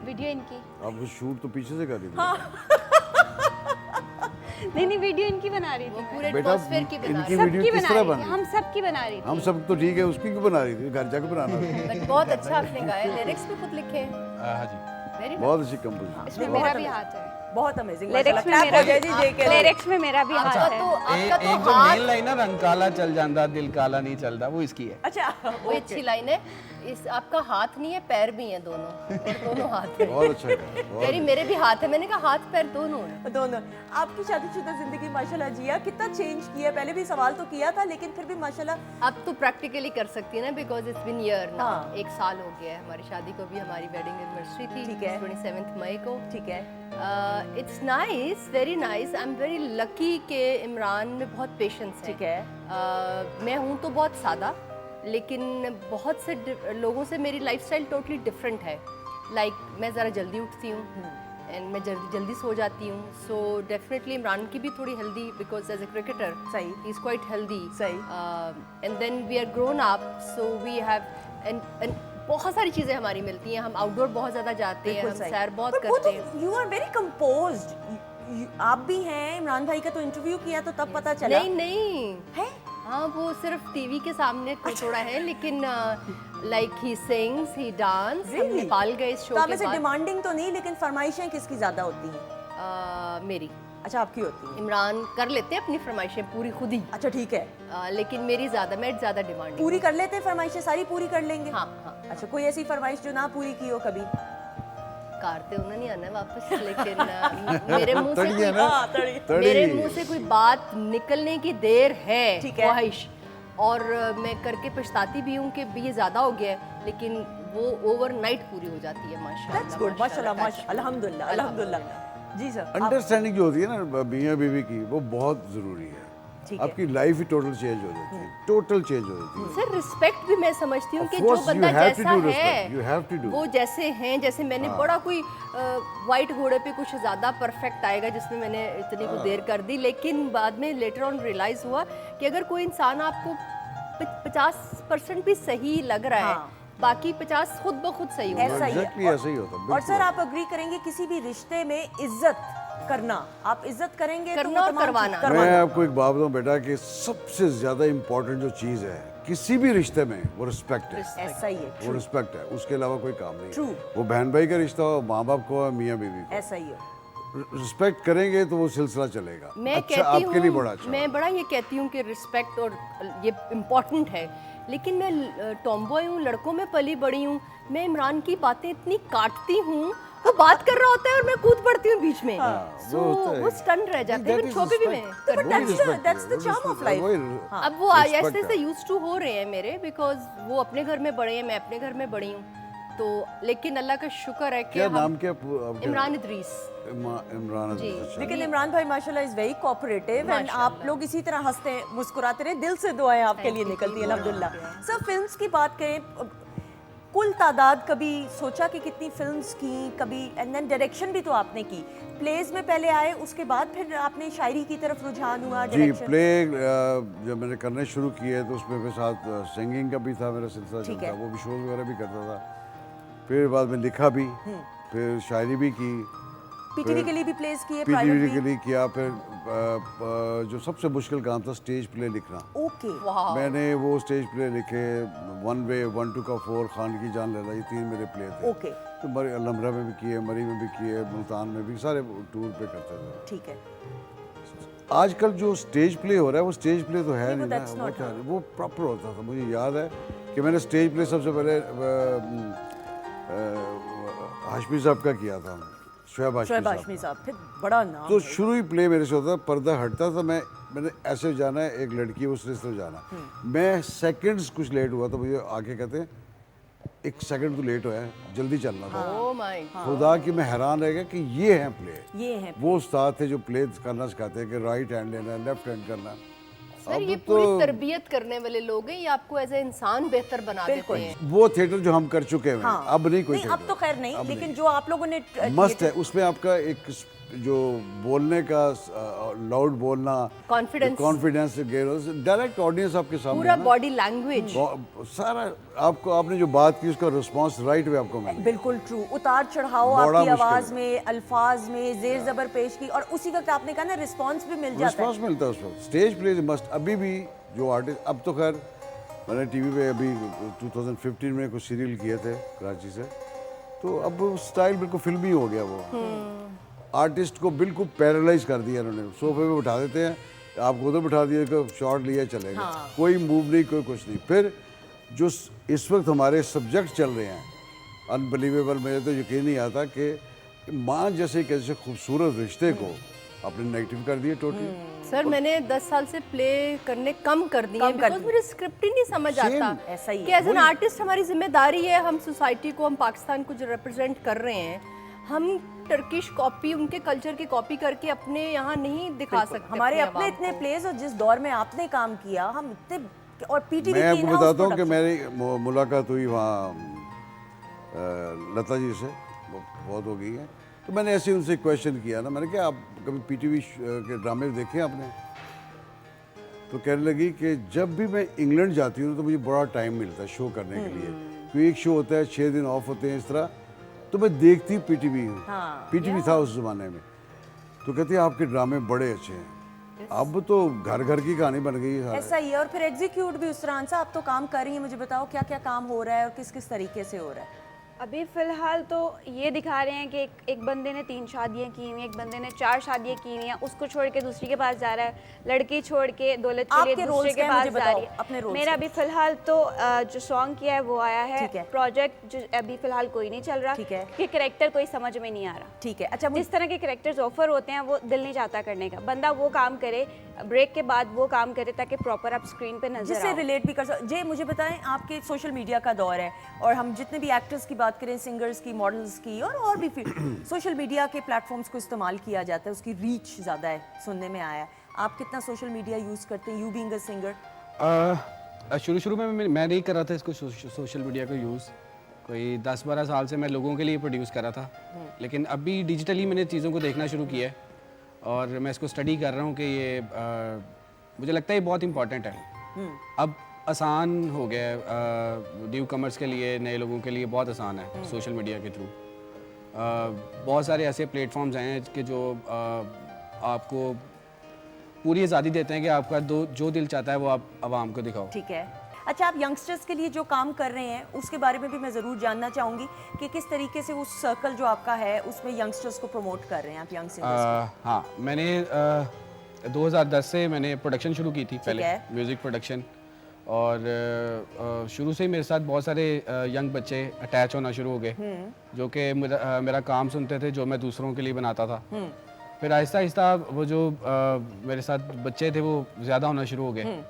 वीडियो इनकी। अब वो शूट तो पीछे से कर रही थी। नहीं, वीडियो इनकी बना रही थी। पूरे बेटा, एटमॉस्फेयर की बना इनकी रही वीडियो सबकी किस बना तरह रही थी, बनी? हम सबकी बना रही थी। हम सब तो ठीक है, उसकी क्यों बना रही थी? घर जाके बनाना था। बट बहुत अच्छा आपने गाया, लिरिक्स भी खुद लिखे हैं। हाँ जी। वेरी बहुत अच्छी कंपोजिशन। इसमें मेरा भी हाथ है। बहुत अमेजिंग, लिरिक्स में clap मेरा हो जाए भी जी जे के लिए। लिरिक्स में मेरा भी हाथ है। आपका तो एक जो हाथ, मेन लाइन है, रंग काला चल जाता दिल काला नहीं चलता, वो इसकी है। अच्छा, वो अच्छी लाइन है। इस आपका हाथ नहीं है, पैर भी हैं दोनों, और दोनों हाथ हैं। बहुत अच्छा है, बहुत मेरे भी हाथ है, मैंने कहा हाथ पैर दोनों हैं। दोनों। आपकी शादीशुदा जिंदगी माशाल्लाह जिया कितना चेंज किया, पहले भी सवाल तो किया था, लेकिन फिर भी माशाल्लाह अब तो प्रैक्टिकली कर सकती है ना, बिकॉज इट्स बिन ईयर ना, हाँ। 1 साल हो गया है हमारी शादी को भी। हमारी वेडिंग एनिवर्सरी थी, ठीक है। 27 मई को। ठीक है। It's nice, very nice. I am very lucky कि इमरान में बहुत पेशेंस है। ठीक है। मैं हूँ तो बहुत सादा, लेकिन बहुत से लोगों से मेरी लाइफस्टाइल टोटली डिफरेंट है। लाइक मैं ज़रा जल्दी उठती हूँ एंड मैं जल्दी सो जाती हूँ। सो डेफिनेटली इमरान की भी थोड़ी healthy, because as a cricketer सही, ही इज़ क्वाइट हेल्दी। सही। And then we are grown up, so we have and बहुत सारी चीज़ें हमारी मिलती हैं। हम आउटडोर बहुत ज़्यादा जाते हैं, हम सैर बहुत करते हैं। यू आर वेरी कंपोज्ड, आप भी हैं। इमरान भाई का तो इंटरव्यू किया तो तब पता चला। नहीं है? हाँ, वो सिर्फ टीवी के सामने थोड़ा है, लेकिन like he sings, he dance. हम नेपाल गए इस शो तो आप के ऐसे बाद। डिमांडिंग तो नहीं, लेकिन फरमाइशें किसकी ज्यादा होती हैं? मेरी अच्छा, आपकी होती है। इमरान कर लेते हैं अपनी फरमाइशें पूरी खुद ही, अच्छा ठीक है, लेकिन मेरी ज़्यादा डिमांड पूरी कर लेते हैं फरमाइशें, सारी पूरी कर लेंगे। हाँ हाँ, अच्छा, कोई ऐसी फरमाइश जो ना पूरी की हो कभी? कारते उन्हें नहीं आना वापस, लेकिन मेरे मुंह से तड़ी है कोई- ना, हाँ, तड़ी। तड़ी। मेरे मुंह से कोई बात निकलने की देर है, ठीक है। ख्वाहिश, और मैं करके पछताती भी हूँ कि भी ये ज़्यादा हो गया है, लेकिन वो ओवरनाइट पूरी हो जाती है माशाल्लाह। दैट्स गुड, माशाल्लाह माशाल्लाह, अल्हम्दुलिल्लाह अल्हम्दुलिल्लाह। जी सर, आप- अंडरस्टैंडिंग जो होती है ना मियाँ बीवी की, वो बहुत ज़रूरी है। ठीक है। आपकी लाइफ ही टोटल चेंज हो जाती है, टोटल चेंज हो जाती है। सर रिस्पेक्ट भी मैं समझती हूँ Of कि जो course, you बंदा have to जैसा do respect. You है have to do. वो जैसे हैं, जैसे मैंने बड़ा कोई वाइट घोड़े पे कुछ ज़्यादा परफेक्ट आएगा जिसमें मैंने इतनी को देर कर दी, लेकिन बाद में लेटर ऑन रियलाइज हुआ कि अगर कोई इंसान आपको 50% भी सही लग रहा है, हाँ। बाकी 50 खुद ब खुद सही होगा। ऐसा ही है। Exactly ऐसा ही होता है, और सर बिल्कुल। आप अग्री करेंगे किसी भी रिश्ते में इज्जत करना, आप इज्जत करेंगे तो करना वो और तमाम करवाना। चीज़- मैं आपको एक बात बताऊं बेटा कि सबसे ज़्यादा इम्पोर्टेंट जो चीज़ है किसी भी रिश्ते में, वो रिस्पेक्ट है। ऐसा ही है, वो रिस्पेक्ट है, उसके अलावा कोई काम नहीं। True. वो बहन भाई का रिश्ता हो, माँ बाप को, मियाँ बीवी को, ऐसा ही है। रिस्पेक्ट करेंगे तो वो सिलसिला चलेगा। मैं अच्छा, कहती आपके लिए बड़ा हूँ, अच्छा मैं बड़ा ये कहती हूँ कि रिस्पेक्ट और ये इम्पोर्टेंट है, लेकिन मैं टॉम्बॉय हूँ, लड़कों में पली बड़ी हूँ, मैं इमरान की बातें इतनी काटती हूँ, वो बात कर रहा होता है और मैं कूद पड़ती हूँ बीच में, वो होता है। वो स्टन रह जाते हैं, That फिर is छोपे भी मैं respect. करती वही हूँ। respect that's है, the वो charm of respect है, life. वही- हाँ। अब वो Respect ऐसे से है। यूज टू हो रहे हैं मेरे, बिकॉज वो अपने घर में बड़े हैं, मैं अपने घर में बड़ी हूँ, तो लेकिन अल्लाह का शुक्र है कि क्या हम नाम क्या आपके? इमरान इदरीस। इमरान जी, अच्छा। लेकिन इमरान भाई माशाल्लाह इज वेरी कोऑपरेटिव एंड माशाल्लाह। आप लोग इसी तरह हंसते मुस्कुराते रहे, दिल से दुआएं आपके लिए निकलती हैं अल्हम्दुलिल्लाह। सर फिल्म्स की बात करें, कुल तादाद कभी सोचा कि कितनी फिल्म्स की, कभी एंड देन डायरेक्शन भी तो आपने की, प्लेज में पहले आए, उसके बाद फिर आपने शायरी की तरफ रुझान हुआ, जी, डायरेक्शन? प्ले जब मैंने करने शुरू किए तो उसमें फिर साथ सिंगिंग का भी था मेरा सिलसिला ठीक चलता, है। वो भी शोज वगैरह भी करता था। फिर बाद में लिखा भी, फिर शायरी भी की, पीटीवी के लिए भी प्लेस किए, पीटीवी प्राइवेट के भी? लिए किया। फिर जो सबसे मुश्किल काम था स्टेज प्ले लिखना, ओके, मैंने वो स्टेज प्ले लिखे, वन वे, 1 2 का 4, खान की जान लैला, ये 3 मेरे प्ले थे। ओके, तो लम्हरा में भी किए, मरी में भी किए, मुल्तान में भी, सारे टूर पे करते थे। ठीक है। आजकल जो स्टेज प्ले हो रहा है वो स्टेज प्ले तो है नहीं, नहीं वो ना, that's वो not क्या वो प्रॉपर होता था। मुझे याद है कि मैंने स्टेज प्ले सबसे पहले हाशमी साहब का किया था, शोएब शोएब हाशमी हाशमी साहब। साहब, फिर बड़ा नाम तो है। शुरू ही प्ले मेरे से होता, पर्दा हटता था, मैंने ऐसे जाना है, एक लड़की है उसने इस तरह जाना, मैं सेकंड्स कुछ लेट हुआ तो मुझे आके कहते हैं 1 सेकंड तो लेट हुआ है, जल्दी चलना था। ओह माय खुदा की मैं हैरान रह गया कि ये हैं प्ले। ये हैं वो उस्ताद थे जो प्ले करना सिखाते हैं कि राइट हैंड लेना है, लेफ्ट हैंड करना है। सर, अब ये तो पूरी तरबियत करने वाले लोग हैं, ये आपको एज ए इंसान बेहतर बना देते हैं। वो थिएटर जो हम कर चुके हैं, हाँ। अब नहीं कोई नहीं, अब थिएटर। तो खैर नहीं, अब लेकिन नहीं। जो आप लोगों ने मस्त है, उसमें आपका एक जो बोलने का लाउड बोलना, कॉन्फिडेंस, डायरेक्ट ऑडियंस आपके सामने पूरा है ना। बॉडी लैंग्वेज, सारा आपने जो बात की उसका रिस्पांस राइट वे आपको मिले। बिल्कुल ट्रू, उतार चढ़ाव बड़ा आपकी मुश्किल आवाज है। में, अल्फाज में जेर जबर पेश की, और उसी वक्त आपने कहा ना रिस्पांस भी मिल जाता है। रिस्पांस मिलता है उस वक्त। स्टेज प्ले मस्ट, अभी भी जो आर्टिस्ट, अब तो खैर मैंने टीवी पे अभी 2015 में कुछ सीरियल किए थे कराची से, तो अब स्टाइल बिल्कुल फिल्मी हो गया। वो आर्टिस्ट को बिल्कुल पैरालाइज कर दिया उन्होंने, सोफे पे बिठा देते हैं, आपको उधर बिठा दिया, तो शॉट लिया चलेगा, कोई मूव नहीं, कोई कुछ नहीं। फिर जो इस वक्त हमारे सब्जेक्ट चल रहे हैं अनबिलीवेबल, मुझे तो यकीन नहीं आता कि माँ जैसे कैसे खूबसूरत रिश्ते को आपने नेगेटिव कर दिया टोटली। सर मैंने 10 साल से प्ले करने कम कर दिए कम कर बिकॉज दिए। मुझे स्क्रिप्ट ही नहीं समझ Same, आता ऐसा ही है। कि एज एन आर्टिस्ट हमारी जिम्मेदारी है, हम सोसाइटी को, हम पाकिस्तान को जो रिप्रेजेंट कर रहे हैं, हम टर्किश कॉपी, उनके कल्चर की कॉपी करके अपने यहाँ नहीं दिखा सकते। हमारे अपनी अपने आवाम इतने को। प्लेस, और जिस दौर में आपने काम किया, हम इतने, और पीटीवी मैं की आपको in-house बताता हूँ कि production। मेरी मुलाकात हुई वहाँ लता जी से, बहुत हो गई है, तो मैंने ऐसे ही उनसे क्वेश्चन किया ना, मैंने कहा आप कभी पीटीवी के ड्रामे देखे आपने? तो कहने लगी कि जब भी मैं इंग्लैंड जाती हूँ तो मुझे बड़ा टाइम मिलता है शो करने के लिए, क्योंकि एक शो होता है 6 दिन ऑफ होते हैं इस तरह, तो मैं देखती पीटीवी हूँ। हाँ, पीटीवी था उस ज़माने में। तो कहती है आपके ड्रामे बड़े अच्छे हैं। अब तो घर घर की कहानी बन गई है सारे। ऐसा ही है, और फिर एग्जीक्यूट भी उस तरह से। आप तो काम कर रही हैं, मुझे बताओ क्या क्या काम हो रहा है और किस किस तरीके से हो रहा है? अभी फ़िलहाल तो ये दिखा रहे हैं कि एक बंदे ने 3 शादियाँ की हुई हैं, एक बंदे ने 4 शादियाँ की हुई हैं, उसको छोड़ के दूसरी के पास जा रहा है, लड़की छोड़ के दौलत के लिए आपके दूसरे roles के क्या हैं? पास मुझे जा रही बताओ, अपने है। roles मेरा क्या? अभी फ़िलहाल तो जो सॉन्ग किया है वो आया है, ठीक है। प्रोजेक्ट जो अभी फ़िलहाल कोई नहीं चल रहा, ठीक है। कि करेक्टर कोई समझ में नहीं आ रहा। ठीक है। अच्छा जिस तरह के करेक्टर्स ऑफर होते हैं वो दिल नहीं चाहता करने का, बंदा वो काम करे, ब्रेक के बाद वो काम करे ताकि प्रॉपर आप स्क्रीन पे नजर जिससे आओ। रिलेट भी कर सकते। जे मुझे बताएं, आपके सोशल मीडिया का दौर है और हम जितने भी एक्टर्स की बात करें, सिंगर्स की, मॉडल्स की और भी सोशल मीडिया के प्लेटफॉर्म्स को इस्तेमाल किया जाता है, उसकी रीच ज़्यादा है, सुनने में आया है। आप कितना सोशल मीडिया यूज़ करते हैं, यू बीइंग अ सिंगर? शुरू में मैं नहीं कर रहा था इसको सोशल मीडिया का यूज़। कोई 10-12 साल से मैं लोगों के लिए प्रोड्यूस कर रहा था, लेकिन अभी डिजिटली मैंने चीज़ों को देखना शुरू किया है और मैं इसको स्टडी कर रहा हूँ कि ये मुझे लगता है ये बहुत इम्पॉर्टेंट है। अब आसान हो गया है न्यू कमर्स के लिए, नए लोगों के लिए बहुत आसान है सोशल मीडिया के थ्रू। बहुत सारे ऐसे प्लेटफॉर्म्स हैं कि जो आपको पूरी आज़ादी देते हैं कि आपका जो दिल चाहता है वो आप आवाम को दिखाओ। ठीक है। अच्छा, आप यंगस्टर्स के लिए जो काम कर रहे हैं उसके बारे में भी मैं ज़रूर जानना चाहूँगी कि किस तरीके से उस सर्कल जो आपका है उसमें यंगस्टर्स को प्रमोट कर रहे हैं आप, यंग सिंगर्स को? हाँ, मैंने 2010 से मैंने प्रोडक्शन शुरू की थी पहले, है। Music production. और शुरू से ही मेरे साथ बहुत सारे यंग बच्चे अटैच होना शुरू हो गए जो कि मेरा काम सुनते थे जो मैं दूसरों के लिए बनाता था। फिर आहिस्ता आहिस्ता वो जो मेरे साथ बच्चे थे वो ज़्यादा होना शुरू हो गए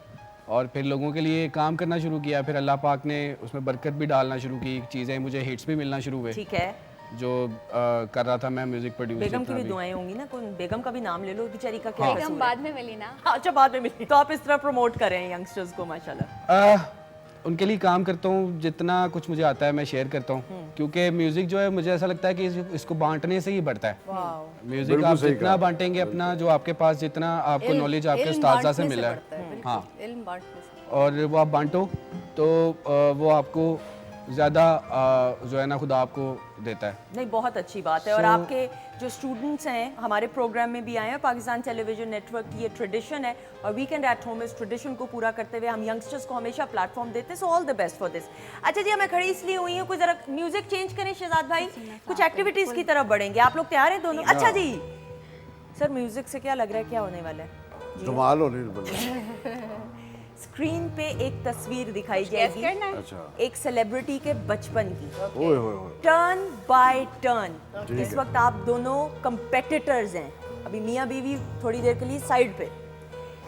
और फिर लोगों के लिए काम करना शुरू किया। फिर अल्लाह पाक ने उसमें बरकत भी डालना शुरू की, चीज़ें मुझे हिट्स भी मिलना शुरू हुए ठीक है। जो कर रहा था मैं म्यूज़िक प्रोड्यूस। बेगम की भी दुआएं होंगी ना, कौन बेगम का भी नाम ले लो, बेचारी का क्या बेगम कसूर है? बाद में मिली ना। अच्छा, बाद में मिली। तो आप इस तरह प्रमोट कर रहे हैं यंगस्टर्स को, माशाल्लाह। उनके लिए काम करता हूँ, जितना कुछ मुझे आता है मैं शेयर करता हूँ, क्योंकि म्यूजिक जो है मुझे ऐसा लगता है कि इसको बांटने से ही बढ़ता है। म्यूजिक बिल्कुल आप सही जितना कहा। बांटेंगे अपना, जो आपके पास जितना आपको नॉलेज आपके इल्म उस्ताद से बांटने मिला बढ़ता है, बिल्कुल, हाँ, इल्म बांटने से। और वो आप बांटो तो वो आपको ज़्यादा जो है ना खुदा आपको देता है। नहीं, बहुत अच्छी बात है। और आपके जो स्टूडेंट्स हैं हमारे प्रोग्राम में भी आए हैं, पाकिस्तान टेलीविजन नेटवर्क की ये ट्रेडिशन है और वीकेंड एट होम इस ट्रेडिशन को पूरा करते हुए हम यंगस्टर्स को हमेशा प्लेटफॉर्म देते हैं। So all the best for this. अच्छा जी, मैं खड़ी इसलिए हुई हूँ, कोई जरा म्यूजिक चेंज करें शहजाद भाई, कुछ एक्टिविटीज़ की तरफ बढ़ेंगे। आप लोग तैयार हैं दोनों? अच्छा जी सर, म्यूजिक से क्या लग रहा है क्या होने वाला है? धमाल होने वाला। स्क्रीन पे एक तस्वीर दिखाई Guess जाएगी करना है। अच्छा, एक सेलिब्रिटी के बचपन की, ओए होए होए। Turn by turn. ठीक इस है। वक्त आप दोनों कंपेटिटर्स हैं, अभी मियाँ बीवी थोड़ी देर के लिए साइड पे।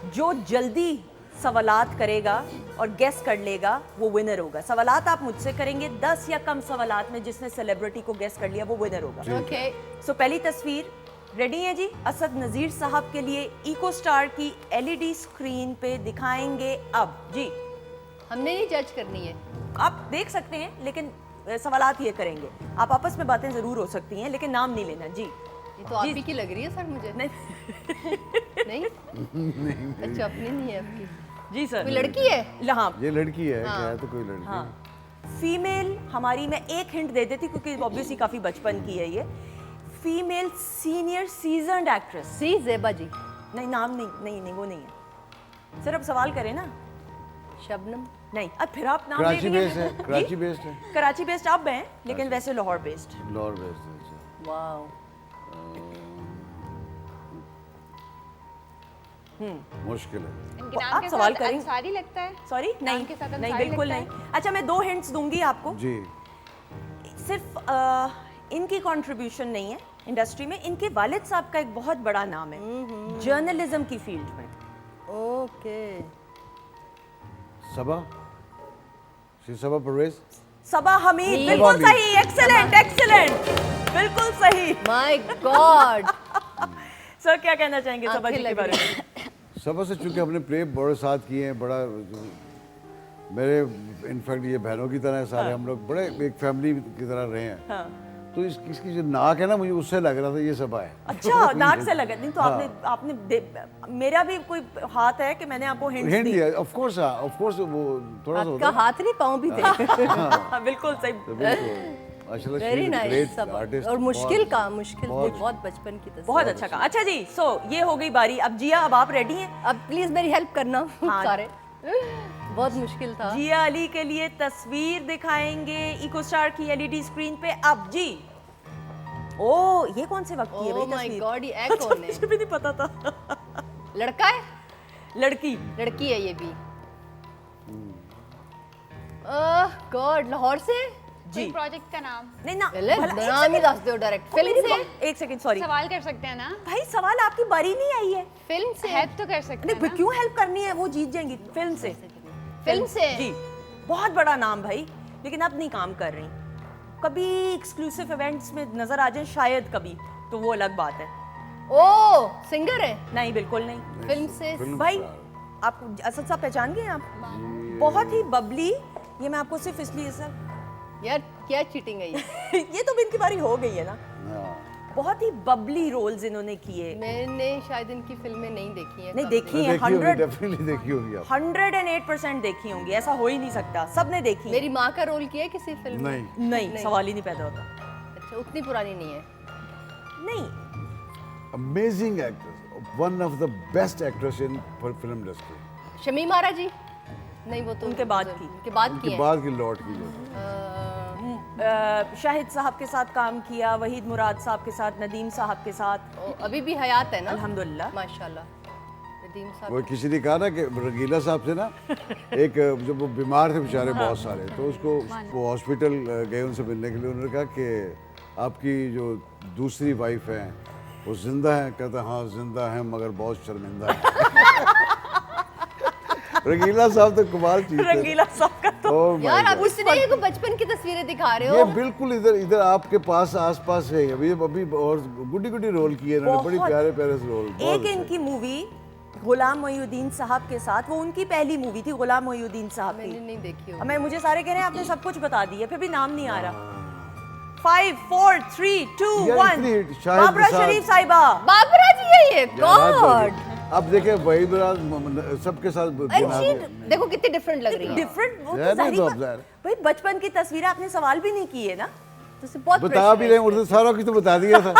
जो जल्दी सवालात करेगा और गेस कर लेगा वो विनर होगा। सवालात आप मुझसे करेंगे, 10 या कम सवालात में जिसने सेलिब्रिटी को गेस कर लिया वो विनर होगा। ओके, सो पहली तस्वीर रेडी है जी? असद नज़ीर साहब के लिए इको स्टार की एलईडी स्क्रीन पे दिखाएंगे अब जी। हमने नहीं जज करनी है। आप देख सकते हैं लेकिन सवालात ये करेंगे, आप आपस में बातें ज़रूर हो सकती हैं लेकिन नाम नहीं लेना जी। ये तो आप ही की लग रही है सर मुझे। नहीं नहीं? अच्छा, अपनी नहीं है आपकी। जी सर। कोई लड़की है? हाँ, ये लड़की है, क्या है तो कोई लड़की। हाँ, फीमेल हमारी, मैं एक हिंट दे देती क्योंकि ऑब्वियसली काफ़ी बचपन की है ये। Female senior seasoned actress. सी ज़ेबा जी। नहीं, नाम नहीं, वो नहीं है सर। अब सवाल करें ना। शबनम। नहीं, अब फिर आप नाम ले कराची रही हैं। बेस्ड है, जी? कराची बेस्ड है, कराची बेस्ड आप हैं लेकिन वैसे लाहौर बेस्ड। लाहौर बेस्ड है। अच्छा। वाओ। मुश्किल है। इनके वो नाम आप के सवाल साथ करेंगे। अंसारी लगता है। सॉरी, नहीं के साथ नहीं, अंसारी बिल्कुल लगता नहीं। अच्छा, मैं 2 हिंट्स दूंगी आपको। जी, सिर्फ इनकी कंट्रीब्यूशन नहीं है इंडस्ट्री में, इनके वालिद साहब का एक बहुत बड़ा नाम है जर्नलिज्म की फील्ड में। ओके। सबा, सबा परवेज। सबा हमीद, हमीद। बिल्कुल सबा सही, एक्सीलेंट एक्सीलेंट, बिल्कुल सही। My God. सर क्या कहना चाहेंगे सबा जी आंखें के लग बारे रही में? सबा से चूंकि अपने प्ले बड़े साथ किए हैं, बड़ा मेरे इनफैक्ट ये बहनों की तरह है सारे, हम लोग बड़े एक फैमिली की तरह रहे हैं। हाँ। तो इसकी जो नाक है ना, मुझे उससे लग रहा था ये सबा है। अच्छा, नाक से लगा? नहीं तो आपने मेरा भी कोई हाथ है कि मैंने आपको हिंट हिंट दी। दिया, ऑफ कोर्स वो थोड़ा सा आपका होता है। हाथ नहीं, पाँव भी थे। हाँ, बिल्कुल सही। तो बिल्कुल माशाल्लाह, she very is a nice great सब। artist, और मुश्किल बहुत- काम, मुश्किल बहुत- बहुत बचपन की तस्वीर। बहुत अच्छा कहा। अच्छा जी, सो ये हो गई बारी। अब जिया, अब आप रेडी हैं? अब प्लीज मेरी हेल्प करना हाँ। सारे। बहुत मुश्किल था। जिया अली के लिए तस्वीर दिखाएंगे इकोस्टार की एलईडी स्क्रीन पे अब जी। ओ ये कौन से वक्त की है भाई ओह माय तस्वीर? गॉड, ये एक्ट कौन है? मुझे भी नहीं पता था। लड़का है? लड़की। लड़की है ये भी। गॉड, लाहौर से? जी प्रोजेक्ट का नाम नहीं ना पहले भला, एक नाम ही सेकंड। दस दो डायरेक्ट। ओ, फिल्म मेरी से? बा- एक सेकंड सॉरी सवाल कर सकते हैं ना, भाई सवाल आपकी बारी नहीं आई है। फिल्म से? हेल्प तो कर सकते नहीं हैं भाई, ना। क्यों हेल्प करनी है, वो जीत जाएंगी फिल्म से। फिल्म से? जी बहुत बड़ा नाम भाई, लेकिन अब नहीं काम कर रही। कभी एक्सक्लूसिव इवेंट्स में नजर आ जाए शायद कभी, तो वो अलग बात है। ओ सिंगर है? नहीं बिल्कुल नहीं। फिल्म से? भाई आप असद साहब पहचान गए आप? बहुत ही बबली, ये मैं आपको सिर्फ इसलिए सर यार क्या चीटिंग है ये? ये तो इनकी बारी हो गई है ना। हाँ। बहुत ही बबली रोल्स इन्होंने किए। मैंने शायद इनकी फिल्में नहीं देखी हैं। नहीं काफी। देखी है, देखी होगी, 100 डेफिनेटली देखी होगी आप। 108% देखी होंगी, ऐसा हो ही नहीं सकता, सबने देखी। मेरी माँ का रोल किया है किसी फिल्म में? नहीं नहीं सवाल ही नहीं पैदा होता। अच्छा, उतनी पुरानी नहीं है। नहीं amazing actress, one of the best actress in film industry. Shamim Ara ji? नहीं, वो तो उनके बाद की। उनके बाद की के है। बाद की लौट की जो शाहिद साहब के साथ काम किया, वहीद मुराद साहब के साथ, नदीम साहब के साथ, अभी भी हयात है ना? अल्हम्दुलिल्लाह। माशाल्लाह। नदीम साहब वो किसी ने कहा ना कि रंगीला साहब से ना एक जब वो बीमार थे बेचारे बहुत सारे, तो उसको वो हॉस्पिटल गए उनसे मिलने के लिए। उन्होंने कहा कि आपकी जो दूसरी वाइफ है वो जिंदा है? कहता हाँ जिंदा है मगर बहुत शर्मिंदा है। रंगीला साहब तो कमाल चीज थे। रंगीला साहब का तो Oh my यार आप God। इस तरह को बचपन की तस्वीरें दिखा रहे ये हो। बिल्कुल इधर इधर आपके पास आसपास है। अभी अभी और गुडी गुडी रोल किए इन्होंने, बड़ी बहुत। प्यारे प्यारे रोल। बहुत एक अच्छे। इनकी मूवी गुलाम मोइनुद्दीन साहब के साथ, वो उनकी पहली मूवी थी गुलाम मोइनुद्दीन साहब मैंने की। नहीं देखी हो। अब मैं मुझे सारे कह रहे हैं आपने सब कुछ बता दिया, फिर भी नाम नहीं आ रहा। 5 4 3 2 यार 1 इतनी शाहिद बाबरा के साथ- शरीफ साहिबा। बाबरा जी है ये? यार, गॉड। अब देखे वही बराज सबके साथ देखो कितनी डिफरेंट लग रही है। डिफरेंट वो यार, तो जाहिर तो बात- अब यार। भाई बचपन की तस्वीरें आपने सवाल भी नहीं किए ना। तो बहुत बता भी रहे उर्दू सारा कुछ तो बता दिया था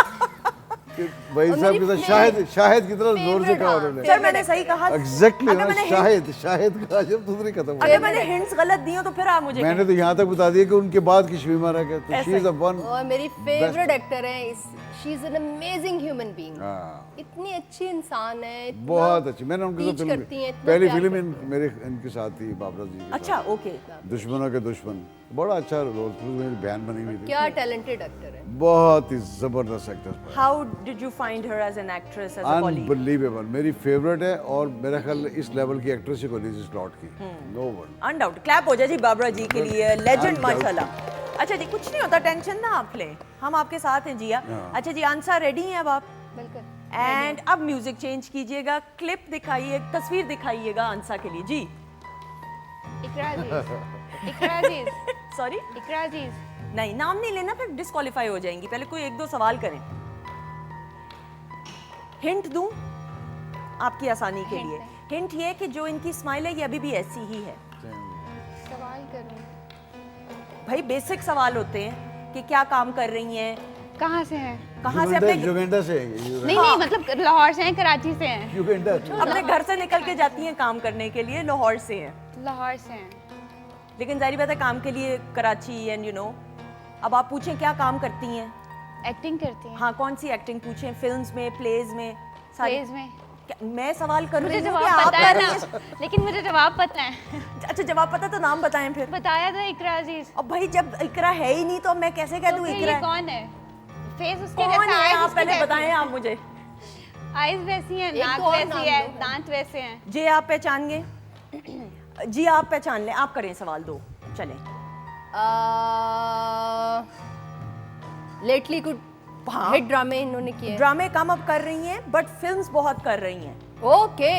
कि भाई साहब के साथ शाहिद की तरह जोर से कहा उन्होंने। सर मैंने सही कहा। एग्जैक्टली अगर मैंने शाहिद कहा जब दूसरी खत्म हो अगर गई। मैंने हिंट्स गलत दी हो तो फिर आप मुझे मैंने तो यहाँ तक बता दिया कि उनके बाद की शमीमा रह गए, तो शी इज द वन। और मेरी फेवरेट एक्टर है। She is an amazing human being. हाँ, इतनी अच्छी इंसान है, इतना बहुत अच्छी। मैंने उनकी तो teach फिल्म करती हैं, इतना पहली प्यार फिल्म करती मेरे इनके साथ थी बाबरा जी के अच्छा साथ। ओके। दुश्मनों के दुश्मन, बड़ा अच्छा रोल, मेरी बहन बनी हुई थी। क्या टैलेंटेड एक्टर है। बहुत ही जबरदस्त actress, how did you find her as an actress as a colleague? Unbelievable. मेरी फेवरेट है और मेरा ख्याल इस लेवल की एक्ट्रेस ही को नहीं जिस प्लॉट की, नो वन। अनडाउट क्लैप हो जाए जी बाबरा जी के लिए, लेजेंड Undoubted. माशाल्लाह। अच्छा जी कुछ नहीं होता, टेंशन ना आप लें, हम आपके साथ हैं जिया। अच्छा जी आंसर रेडी हैं अब आप? बिल्कुल। एंड अब म्यूजिक चेंज कीजिएगा, क्लिप दिखाइए, तस्वीर दिखाइएगा आंसर के लिए जी। इकरा अजीज, इकरा अजीज, सॉरी इकरा अजीज। नहीं नाम नहीं लेना, फिर डिस्क्वालीफाई हो जाएंगी। पहले कोई एक दो सवाल करें। हिंट दूं आपकी आसानी के लिए? हिंट ये कि जो इनकी स्माइल है ये अभी भी ऐसी ही है। सवाल करूं? भाई बेसिक सवाल होते हैं कि क्या काम कर रही हैं, कहाँ से हैं? कहाँ से अपने युगांडा से है ये, नहीं नहीं, मतलब लाहौर से हैं, कराची से हैं। युगांडा। अपने घर से निकल के जाती हैं काम करने के लिए, लाहौर से हैं। लाहौर से हैं। लेकिन जाहिर बात है काम के लिए कराची एंड यू नो। अब आप पूछें क्या काम करती हैं? एक्टिंग करती हैं। हाँ कौन सी एक्टिंग पूछें? फिल्म्स में, प्लेज में, प्लेज में। मैं सवाल कर मुझे रही हूँ जवाब कि आप पता कर है रही ना, हैं। लेकिन मुझे जवाब पता है। अच्छा जवाब पता तो नाम बताएं फिर। बताया था इकरा अजीज। अब भाई जब इकरा है ही नहीं तो मैं कैसे कह तो दूं फिर इकरा ये है? कौन है? फेस उसके कौन जैसा, है eyes आप उसकी पहले वैसी बताएं हैं। आप मुझे। आईज वैसी हैं, एक नाक तो और नाम वैसी है, दो। दांत वैसे हैं। जी आप पहचान गए? जी आप पहचान लें, आप करें सवाल दो चलें। लेटली कुछ हाँ। हिट ड्रामे इन्होंने किए। ड्रामे कम अब कर रही हैं बट फिल्म्स बहुत कर रही हैं। ओके,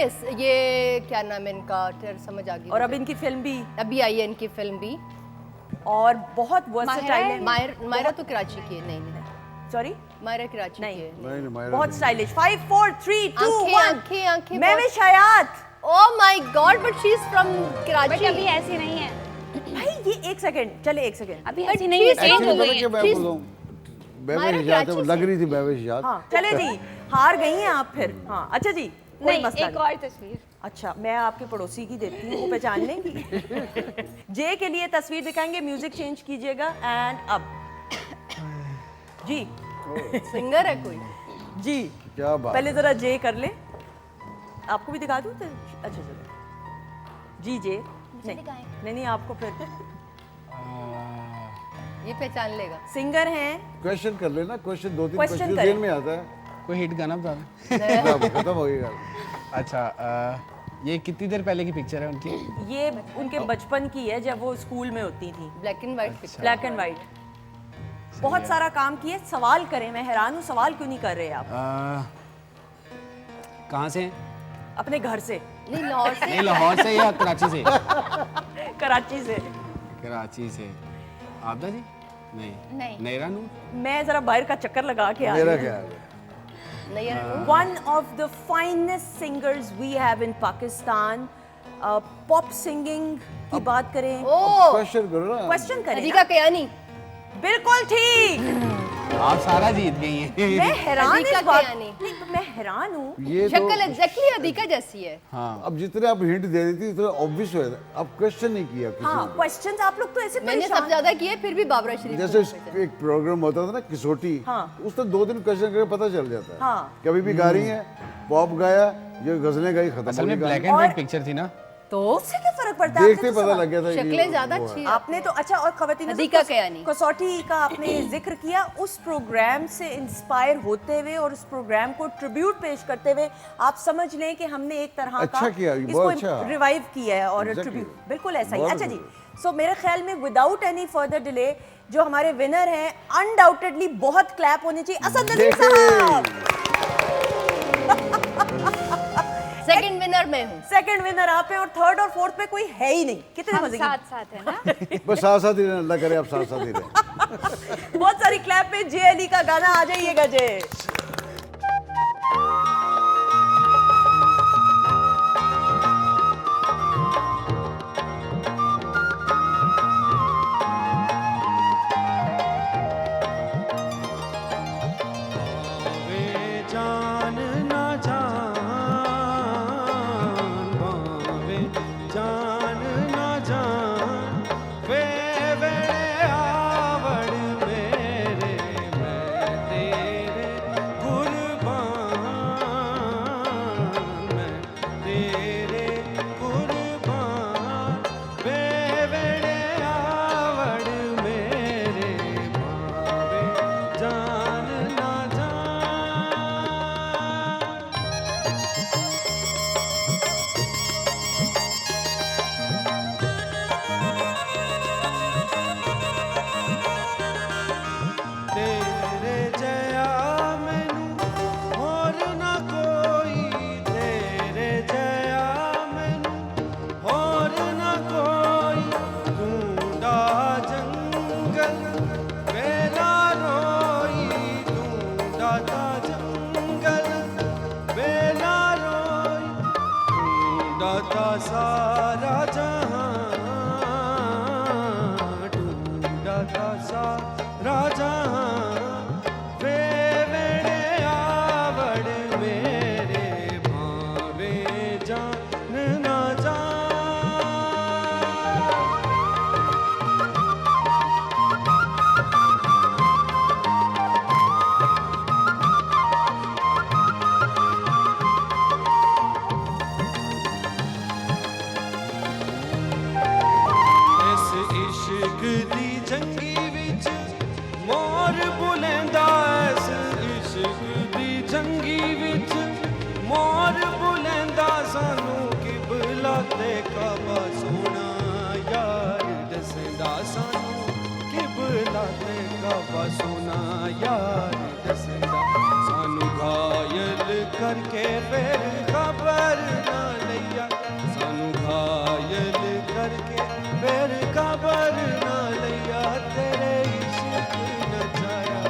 ये क्या नाम है इनका, समझ आ गई और अब मुझे। इनकी फिल्म भी, अभी आई है इनकी फिल्म भी। और बहुत वर्सेटाइल है। मायरा तो कराची की है। नहीं नहीं, सॉरी मायरा कराची नहीं। की है। नहीं, मायरा बहुत नहीं। स्टाइलिश। 5 4 3 2 आंखें 1 आंखें Mahwish Hayat. Oh my god, but she is from but Karachi. अभी ऐसी नहीं है। भाई ये एक सेकंड चले, एक सेकंड। अभी But ऐसी नहीं है, she's चेंज हो Actually, गई पता क्या है। मैं बोलूं, मायरा महविश याद है, कराची लग रही थी महविश याद। हाँ चले जी, हार गई हैं आप फिर। हाँ अच्छा जी कोई नहीं, मसला एक नहीं। और तस्वीर। अच्छा, मैं आपके पड़ोसी की देती हूँ, वो पहचान लेंगी। जे के लिए तस्वीर दिखाएंगे, म्यूजिक चेंज कीजिएगा एंड अब जी सिंगर है कोई? जी क्या बात पहले जरा जे कर ले, आपको भी दिखा दूँ तो अच्छा चलो जी जे नहीं नहीं नहीं आपको फिर ये पहचान लेगा। सिंगर हैं, क्वेश्चन कर लेना, क्वेश्चन 2-3 Question क्वेश्चन करें। जेल में आता है। कोई हिट गाना बता दें। अब खत्म हो गई ਗੱਲ। अच्छा ये कितनी देर पहले की पिक्चर है उनकी? ये उनके बचपन की है जब वो स्कूल में होती थी, black and white picture. Black and white. बहुत सारा काम किए, सवाल करें, मैं हैरान हूँ सवाल क्यों नहीं कर रहे आप कहाँ से हैं? अपने घर से, नहीं लाहौर से। नहीं लाहौर से या कराची से? कराची से। कराची से। आपदा जी? नहीं नैरा नूर? मैं जरा बाहर का चक्कर लगा के आ मेरा रही क्या है? नहीं यार One of the finest singers we have in Pakistan. Pop singing की बात करें, ओ क्वेश्चन करो ना। क्वेश्चन करें अधिका ना? कयानी। बिल्कुल ठीक। आप सारा जीत गई हैं। मैं हैरान अधिका इस बात, कयानी। नहीं, मैं हैरान हूँ। ये तो शक्ल एग्जैक्टली अधिका जैसी है। हाँ अब जितने आप हिंट दे रही थी उतना ऑब्वियस हो जाता। अब क्वेश्चन नहीं किया किसी हाँ ने। क्वेश्चंस आप लोग तो ऐसे मैंने सब परेशान, ज्यादा किए फिर भी बाबरा शरीफ जैसे एक प्रोग्राम होता था ना किसोटी, हाँ। उसमें 2 दिन क्वेश्चन करके पता चल जाता है। हाँ। कभी भी गा रही है, पॉप गाया, ये गजलें गाई, खत्म असल हो में गई ब्लैक गाना। एंड व्हाइट पिक्चर थी ना, तो उससे क्या फर्क पड़ता है? देखते आपने तो पता सवाल- लग गया था कि शक्लें ज्यादा वो है। अच्छी है। आपने तो अच्छा, और खवातीन अधिका कयानी। कसौटी का आपने जिक्र किया, उस प्रोग्राम से इंस्पायर होते हुए और उस प्रोग्राम को ट्रिब्यूट पेश करते हुए आप समझ लें कि हमने एक तरह अच्छा का किया, ये इसको बहुत अच्छा। रिवाइव किया है और Exactly. ट्रिब्यूट बिल्कुल ऐसा ही। बहुत अच्छा जी, अच्छा। सो मेरे ख्याल में विदाउट एनी फर्दर डिले जो हमारे विनर हैं, अनडाउटेडली बहुत क्लैप होनी चाहिए, असद नदीम साहब। सेकंड विनर मैं हूँ। सेकंड विनर आप हैं और थर्ड और फोर्थ पे कोई है ही नहीं। कितने हम मजे की साथ साथ है ना। बस साथ साथ ही रहना, अल्लाह करे आप साथ साथ ही रहें। बहुत सारी क्लैप पे जे अली का गाना आ जाइएगा जे। वे जान ना जान बावे जान ना जान वे वेड़े आवड़ मेरे मैं तेरे कुर्बान मैं तेरे कुर्बान वे वेड़े आवड़ मेरे बावे जान ना जान तेरे जया मैनू होर ना कोई तेरे जया मैनू होर ना कोई ढूंढा जंगल बेला रोई ढूंढा था जंगल बेला रोई ढूंढा था सारा जहां ढूंढा था सारा जहां वे वेड़े आवड़ मेरे भावे जान ना जान इस इश्क दी जंगी विच मोर बुलंदा इस इश्क दी जंगी विच मोर बुलंदा सानू किबला ते काबा सोना यार दसदा सानू किबला ते काबा सोना यार दसदा सानू घायल करके फिर खबर ना लिया सानू घायल करके फिर खबर ना लिया तेरे इश्क नचाया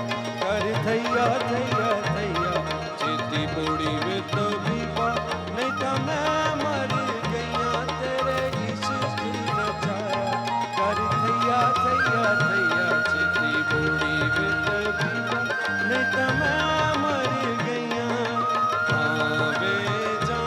कर थैया थैया थैया चिट्ठी बूढ़ी में तो भी पा नहीं तो मैं मर गईया तेरे इश्क नचाया कर थैया थैया थैया चिट्ठी बूढ़ी में तो भी पा नहीं तो मैं मर गईया आवे जा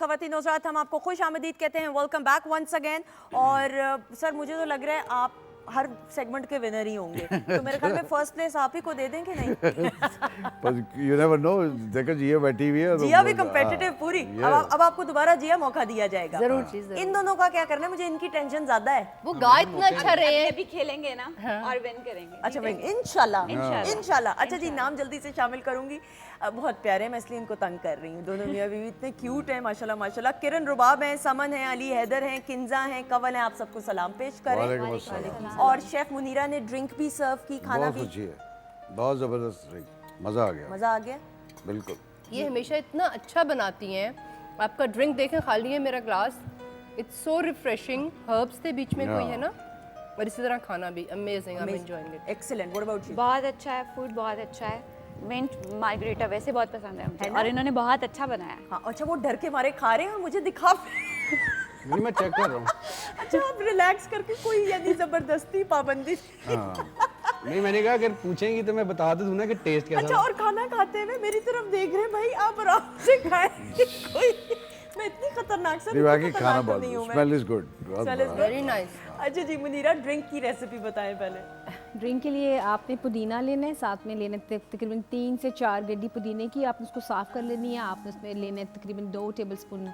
ख़वातीन हज़रात, हम आपको खुश आमदीद कहते हैं, वेलकम बैक वंस अगेन। और सर मुझे तो लग रहा है आप हर सेगमेंट के विनर ही होंगे, तो मेरे ख्याल में फर्स्ट प्लेस आप ही को दे दें कि नहीं? पर यू नेवर नो, देखो जिया बैठी हुई है, जिया भी कम्पिटिटिव पूरी। अब आपको दोबारा जिया मौका दिया जाएगा। जरूर चीज इन दोनों का क्या करना है, मुझे इनकी टेंशन ज्यादा है। वो गाय इतना अच्छा रहे हैं। भी खेलेंगे ना और विन करेंगे। अच्छा विन, इंशाल्लाह इंशाल्लाह। अच्छा जी, नाम जल्दी से शामिल करूंगी। बहुत प्यारे हैं, मैं इसलिए इनको तंग कर रही हूँ। दोनों मियाँ बीवी इतने क्यूट हैं माशाल्लाह माशाल्लाह। किरण रुबाब हैं, समन हैं, अली हैदर हैं, किंजा हैं, कवल हैं। आप सबको सलाम पेश करें। वालेकुम अस्सलाम। और शेफ मुनीरा ने ड्रिंक भी सर्व की, खाना बहुत भी। अच्छी है, बहुत ज़बरदस्त ड्रिंक, मज़ा आ गया। मज़ा आ गया बिल्कुल। ये हमेशा इतना अच्छा बनाती हैं। आपका ड्रिंक देखें, खाली है मेरा glass. It's so refreshing. Herbs थे बीच में कोई है ना, और इसी तरह खाना भी amazing. I am enjoying it. Excellent. What about you? बहुत अच्छा है, फूड बहुत अच्छा है। मिंट मार्गरेटा वैसे बहुत पसंद है मुझे, और इन्होंने बहुत अच्छा बनाया। हाँ, अच्छा वो डर के मारे खा रहे हैं और मुझे दिखा। नहीं, मैं चेक कर रहा हूँ। अच्छा आप रिलैक्स करके, कोई यानी जबरदस्ती पाबंदी। नहीं, मैंने कहा अगर पूछेंगी तो मैं बता तो दूँ ना कि टेस्ट कैसा अच्छा, था। और खाना खाते हुए मेरी तरफ देख रहे हैं, भाई आप आराम से खाएं। कोई मैं इतनी खतरनाक सर बाकी खाना बहुत, नहीं हूँ मैं। Smell is good. Very nice. अच्छा जी मुनीरा, ड्रिंक की रेसिपी बताएं पहले। ड्रिंक के लिए आपने पुदीना लेना है, साथ में लेना है तकरीबन 3 से 4 गड्डी पुदीने की। आपने उसको साफ़ कर लेनी है। आपने उसमें लेना है तकरीबन 2 टेबलस्पून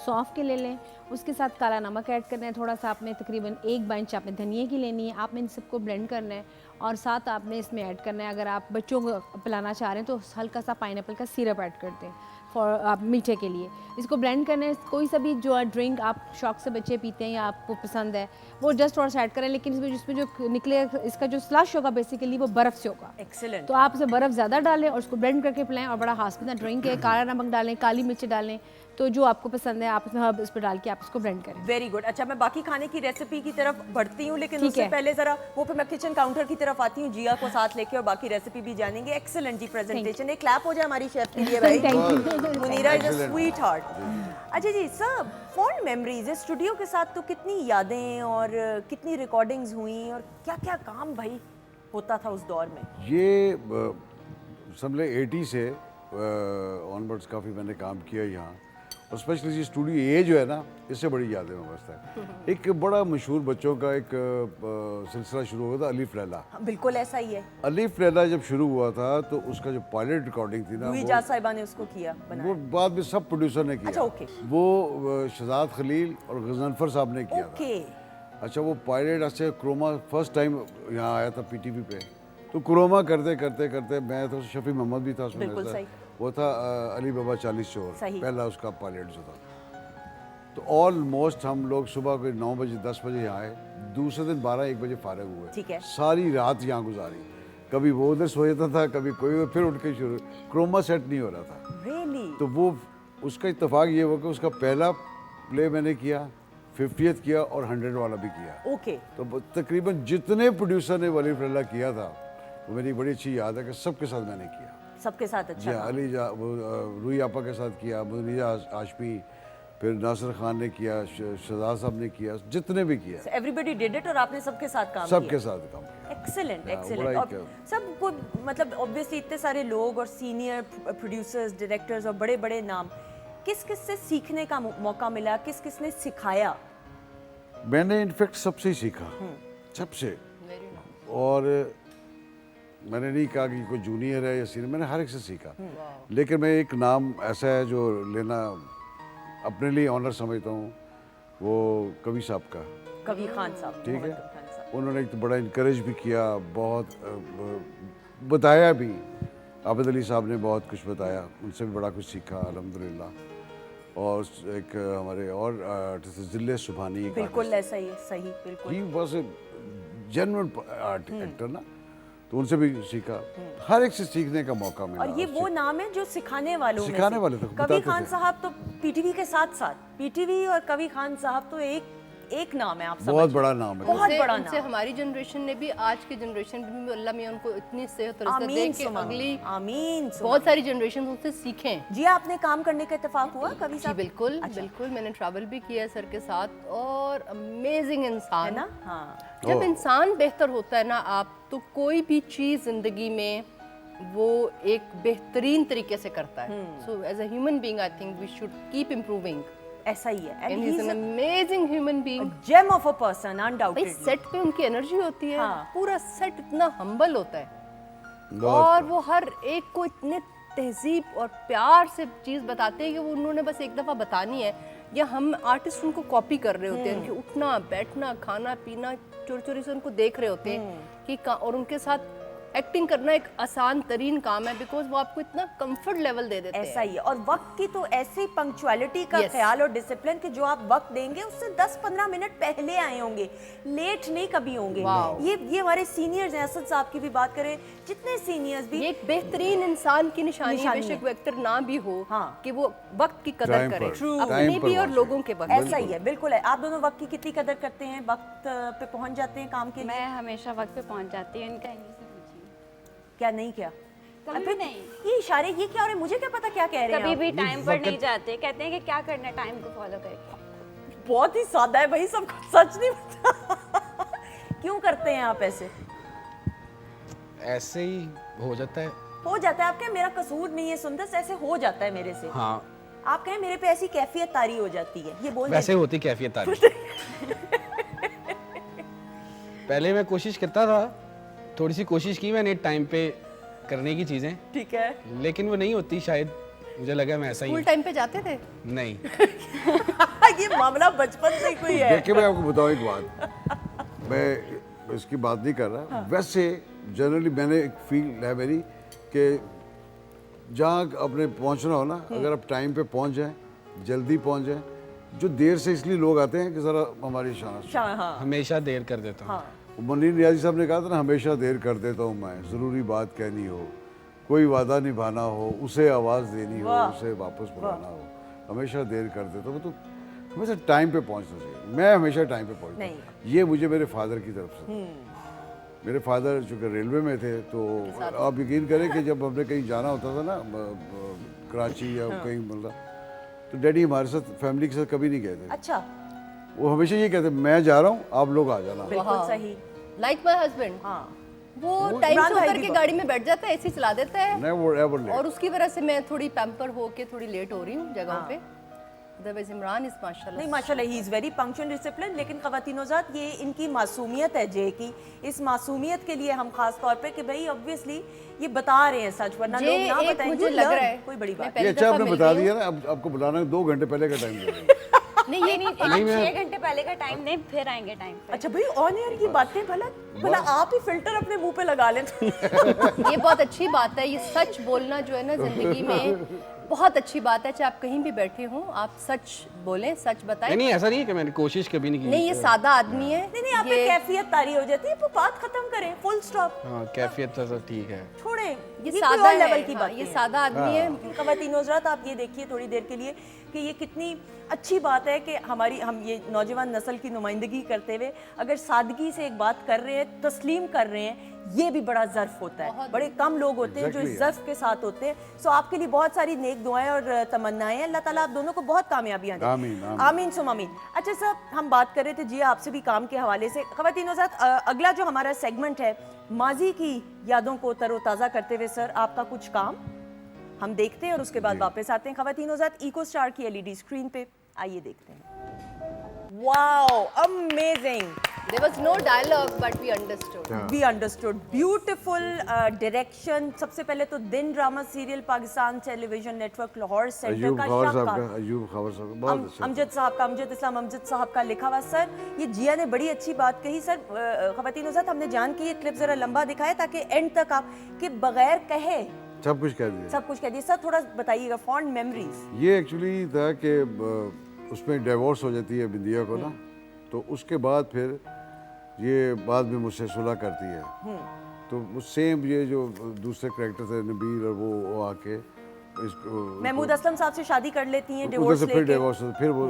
सौंफ के ले लें। उसके साथ काला नमक ऐड करना है थोड़ा सा। आपने तकरीबन 1 बंच आपने धनिया की लेनी है। आपने इन सबको ब्लेंड करना है और साथ आपने इसमें ऐड करना है, अगर आप बच्चों को पिलाना चाह रहे हैं तो हल्का सा पाइनएप्पल का सिरप ऐड करते हैं फॉर आप मीठे के लिए। इसको ब्लेंड करना है। कोई सा भी जो ड्रिंक आप शौक से बच्चे पीते हैं या आपको पसंद है वो जस्ट थोड़ा सा ऐड करें, लेकिन इसमें जिसमें जो निकले इसका जो स्लश होगा बेसिकली वो बर्फ़ से होगा। एक्सीलेंट। तो आप इसे बर्फ़ ज़्यादा डालें और उसको ब्लेंड करके पिलाएं। और बड़ा हासपीना ड्रिंक है। काला नमक डालें, काली मिर्च डालें, तो जो आपको पसंद है आप इसमें हर्ब इस पर डाल के आप इसको ब्लेंड करें। Very good. अच्छा मैं बाकी खाने की रेसिपी की तरफ बढ़ती हूँ, लेकिन ठीक उससे है। पहले जरा वो फिर मैं किचन काउंटर की तरफ आती हूँ, जिया को साथ लेके, और बाकी रेसिपी भी जानेंगे। एक्सीलेंट जी प्रेजेंटेशन। एक क्लैप हो जाए हमारी शेफ के लिए भाई। Munira is a sweet heart. अच्छा जी सर, फॉन्ड मेमोरीज है स्टूडियो के साथ, तो कितनी यादें और कितनी रिकॉर्डिंग्स हुई और क्या क्या काम भाई होता था उस दौर में? ये समझ 80 से ऑनवर्ड्स काफ़ी मैंने काम किया यहाँ, और स्पेशली ये स्टूडियो ये जो है ना, इससे बड़ी यादें में बसता है। एक बड़ा मशहूर बच्चों का एक सिलसिला शुरू हुआ था, अलीफ लैला। हाँ, बिल्कुल ऐसा ही है। अलीफ लैला जब शुरू हुआ था तो उसका जो पायलट रिकॉर्डिंग थी ना, लुई जा साहिबा ने उसको किया, वो बनाया। बाद में सब प्रोड्यूसर ने किया। अच्छा, ओके। वो शहजाद खलील और गजनफर साहब ने किया था। ओके। अच्छा, वो पायलट अच्छे क्रोमा फर्स्ट टाइम यहाँ आया था पीटीवी पे, तो क्रोमा करते करते करते मैं तो शफी मोहम्मद भी था उसमें, बिल्कुल सही। वो था अली बाबा 40 चोर, सही। पहला उसका पायलट जो था। तो ऑलमोस्ट हम लोग सुबह कोई 9 बजे 10 बजे यहाँ आए, दूसरे दिन 12-1 बजे फारिग हुए। ठीक है। सारी रात यहाँ गुजारी, कभी वो उधर सो जाता था, कभी कोई, फिर उठ के शुरू। क्रोमा सेट नहीं हो रहा था। रियली? तो वो उसका इत्तेफाक ये हुआ कि उसका पहला प्ले मैंने किया, 50th किया और 100 वाला भी किया। ओके। तो तकरीबन जितने प्रोड्यूसर ने वली फल्ला किया था, वो मेरी बड़ी अच्छी याद है कि सबके साथ मैंने किया। सबके साथ अच्छा जी, काम। अली रूही आपा के साथ किया, मुनीरा आशमी, फिर नासिर खान ने किया, शहजाद साहब ने किया, जितने भी किया, एवरीबडी डिड इट, और आपने सबके साथ काम सबके किया। साथ काम किया। Excellent Yeah, excellent. बड़ा और सब को मतलब ऑब्वियसली इतने सारे लोग और सीनियर प्रोड्यूसर्स, डायरेक्टर्स और बड़े बड़े नाम, किस किस से सीखने का मौका मिला, किस किस ने सिखाया? मैंने इनफेक्ट सबसे ही सीखा, सबसे। और मैंने नहीं कहा कि कोई जूनियर है या सीनियर, मैंने हर एक से सीखा। लेकिन मैं एक नाम ऐसा है जो लेना अपने लिए ऑनर समझता हूँ, वो कवि साहब का। कवि खान साहब। ठीक है। मोहम्मद कवि खान साहब। उन्होंने एक तो बड़ा इनकरेज भी किया, बहुत बताया भी। आबिद अली साहब ने बहुत कुछ बताया, उनसे भी बड़ा कुछ सीखा अल्हम्दुलिल्लाह। और एक हमारे और आर्टिस्ट जिले सुभानी, एक बिल्कुल ऐसा ही है, सही बिल्कुल। He was a genuine art actor ना, तो उनसे भी सीखा। हर एक से सीखने का मौका मिला। और ये वो नाम है जो सिखाने वालों में सिखाने से। वाले थे, कवि बताते खान थे। साहब तो पीटीवी के साथ साथ, पीटीवी और कवि खान साहब तो एक नाम है, आप समझ। बहुत बड़ा नाम है। बहुत बड़ा उनसे नाम। हमारी जनरेशन ने भी, आज की जनरेशन में भी अल्लाह मियां उनको इतनी सेहत और इज्जत दे आमीन कि सुमा, अगली आमीन सुमा। बहुत सारी जनरेशन उनसे सीखें। जी आपने काम करने का इत्तेफाक हुआ कवि जी साहब? बिल्कुल अच्छा। बिल्कुल, मैंने ट्रैवल भी किया सर के साथ, और अमेजिंग इंसान है ना? हाँ। जब इंसान बेहतर होता है ना आप, तो कोई भी चीज़ ज़िंदगी में वो एक बेहतरीन तरीके से करता है। So as a human being I think we should keep improving ऐसा ही है and he is an amazing human being. Gem of a person भाई अनडाउटेडली। सेट पे उनकी एनर्जी होती है, हाँ। पूरा सेट इतना हम्बल होता है बहुत- और वो हर एक को इतने तहजीब और प्यार से चीज़ बताते हैं कि वो उन्होंने बस एक दफ़ा बतानी है, या हम आर्टिस्ट उनको कॉपी कर रहे होते हैं, उनके उठना बैठना खाना पीना चोरी चोरी से उनको देख रहे होते हैं कि और उनके साथ एक्टिंग करना एक आसान तरीन काम है, बिकॉज वो आपको इतना कंफर्ट लेवल दे देते ऐसा हैं। ही है। और वक्त की तो ऐसी पंक्चुअलिटी का Yes. ख्याल और डिसिप्लिन कि जो आप वक्त देंगे उससे 10-15 मिनट पहले आए होंगे, लेट नहीं कभी होंगे। Wow. ये हमारे सीनियर्स हैं, असद साहब की भी बात करें, जितने सीनियर्स भी ये एक बेहतरीन इंसान की निशानी है, निशानी बेशक है। वो एक्टर ना भी हो, हाँ। कि वो वक्त की कदर Time करे, पर, True. अपनी time पर भी और पहुंचे। लोगों के वक्त। ऐसा ही है, बिल्कुल है। आप दोनों वक्त की कितनी कदर करते हैं, वक्त पे पहुंच जाते हैं काम के लिए? मैं हमेशा वक्त पे पहुंच जाती हूँ, इनका इन्हीं से पूछिए। क्या नहीं क्या? कभी अबे, नहीं। ये इशारे ये क्या हो रहे हैं? मुझे क्या पता क्या कह रहे हैं कभी आप? भी टाइम पर नहीं जाते, कहते हैं कि क्या करना है टाइम को फॉलो करके। बहुत ही सादा है भाई, सबको सच नहीं पता। क्यों करते हैं आप ऐसे? ऐसे ही हो जाता है। हो जाता है। आप कहें मेरा कसूर नहीं है सुंदर, ऐसे हो जाता है मेरे से। हाँ, आप कहें मेरे पे ऐसी कैफियत तारी हो जाती है, ये बोल वैसे दें। होती कैफियत तारीफ। पहले मैं कोशिश करता था, थोड़ी सी कोशिश की मैंने टाइम पे करने की चीज़ें, ठीक है। लेकिन वो नहीं होती शायद। मुझे लगा मैं ऐसा ही स्कूल हूँ। टाइम पे जाते थे? नहीं, ये मामला बचपन से ही कोई है। देखिए मैं आपको बताऊं एक बात, मैं इसकी बात नहीं कर रहा। वैसे जनरली मैंने एक फील है मेरी कि जहाँ अपने पहुँचना हो ना, अगर आप टाइम पे पहुँच जाएं, जल्दी पहुँच जाएं, जो देर से इसलिए लोग आते हैं कि ज़रा हमारी शान। हाँ हमेशा देर कर देता हूँ। हाँ। मुनीर नियाज़ी साहब ने कहा था ना, हमेशा देर कर देता हूँ मैं, ज़रूरी बात कहनी हो, कोई वादा निभाना हो, उसे आवाज़ देनी हो, वाह। उसे वापस बुलाना हो, हमेशा देर कर देता हूँ। तो हमेशा टाइम पे पहुँचना चाहिए। मैं हमेशा टाइम पे पहुँचता हूँ। ये मुझे मेरे फादर की तरफ से, मेरे फादर चूँकि रेलवे में थे, तो आप यकीन करें कि जब हमने कहीं जाना होता था ना, कराची या कहीं मतलब, तो डैडी हमारे साथ फैमिली के साथ कभी नहीं गए थे। अच्छा, वो हमेशा ये कहते, मैं जा रहा हूँ, आप लोग आ जाना। बिल्कुल सही। लाइक माय हस्बैंड, हाँ, वो टाइम इमरान से भाई उतर भी के बहुत- गाड़ी में बैठ जाता है, ऐसे ही चला देता है, नेवर एवर लेट। और उसकी वजह से मैं थोड़ी पैम्पर होके थोड़ी लेट हो रही हूँ जगहों पे। अदरवाइज इमरान इज माशाल्लाह। नहीं माशाल्लाह he is very punctual discipline. लेकिन ख़वातीनो-ज़ात, ये इनकी मासूमियत है जे की। इस मासूमियत के लिए हम खास तौर पे कि भाई ऑब्वियसली ये बता रहे हैं सच, वरना जे लोग ना एक बताएं। मुझे You लग learn, रहा है, कोई बड़ी मैं बात पहली ये अच्छा दफा आपने मिलती बता हूँ। दिया ना, अब आपको बुलाना 2 घंटे पहले का टाइम दे देंगे। नहीं ये नहीं, नहीं, मैं- 6 घंटे पहले का टाइम नहीं, फिर आएंगे टाइम पे। अच्छा भाई, ऑन एयर की बातें भला आप ही फिल्टर अपने मुंह पे लगा लें। ये बहुत अच्छी बात है। ये सच बोलना जो है ना जिंदगी में बहुत अच्छी बात है। चाहे आप कहीं भी बैठे हों, आप सच बोलें, सच बताएं। नहीं, ऐसा नहीं है कि मैंने कोशिश कभी नहीं की। नहीं, ये सादा आदमी है। नहीं आप पे ये कैफियत तारी हो जाती है, वो बात खत्म करें, फुल स्टॉप, हाँ, कैफियत तो ठीक है। छोड़ें। ये कोई सादा और है, लेवल की हाँ, बात ये है। सादा आदमी है। ख़वातीनो-ज़ात, आप ये देखिए थोड़ी देर के लिए कि ये कितनी अच्छी बात है कि हम ये नौजवान नस्ल की नुमाइंदगी करते हुए अगर सादगी से एक बात कर रहे हैं, तस्लीम कर रहे हैं, ये भी बड़ा ज़र्फ होता है। बड़े कम लोग होते हैं जो इस ज़र्फ के साथ होते हैं। सो आपके लिए बहुत सारी नेक दुआएं और तमन्नाएं हैं। अल्लाह ताला आप दोनों को बहुत कामयाबियां दे। आमीन, आमीन। आमीन सुम आमीन। अच्छा सर, हम बात कर रहे थे जी आपसे भी काम के हवाले से। ख़वातीनो-ज़ात, अगला जो हमारा सेगमेंट है, माजी की यादों को तरोताज़ा करते हुए सर आपका कुछ काम हम देखते हैं और उसके बाद वापस आते हैं। ख़वातीनो-ज़ात, इको स्टार की LED स्क्रीन पे आइए देखते हैं। Wow, amazing. There was no dialogue but we understood. We understood. Beautiful direction. सबसे पहले तो दिन drama serial Pakistan television network Lahore centre Ayub का खबर साहब शाहकार। का, अयूब खबर साहब का बहुत अच्छा। अमजद साहब का, अमजद इस्लाम अमजद साहब का लिखा हुआ। सर, ये जिया ने बड़ी अच्छी बात कही। सर, ख़वातीनो-ज़ात, हमने जान के ये क्लिप ज़रा लंबा दिखाया ताकि एंड तक आप कि बगैर कहे सब कुछ कह दिया। सब कुछ कह दिए। सर थोड़ा बताइएगा, फॉन्ड मेमोरीज। ये एक्चुअली था कि उसमें डिवोर्स हो जाती है बिंदिया को ना, तो उसके बाद फिर ये बाद में मुझसे सुलह करती है। तो वो सेम ये जो दूसरे कैरेक्टर थे नबील और वो आके इसको महमूद असलम साहब से शादी कर लेती हैं उधर डिवोर्स से फिर लेके, डिवोर्स, फिर वो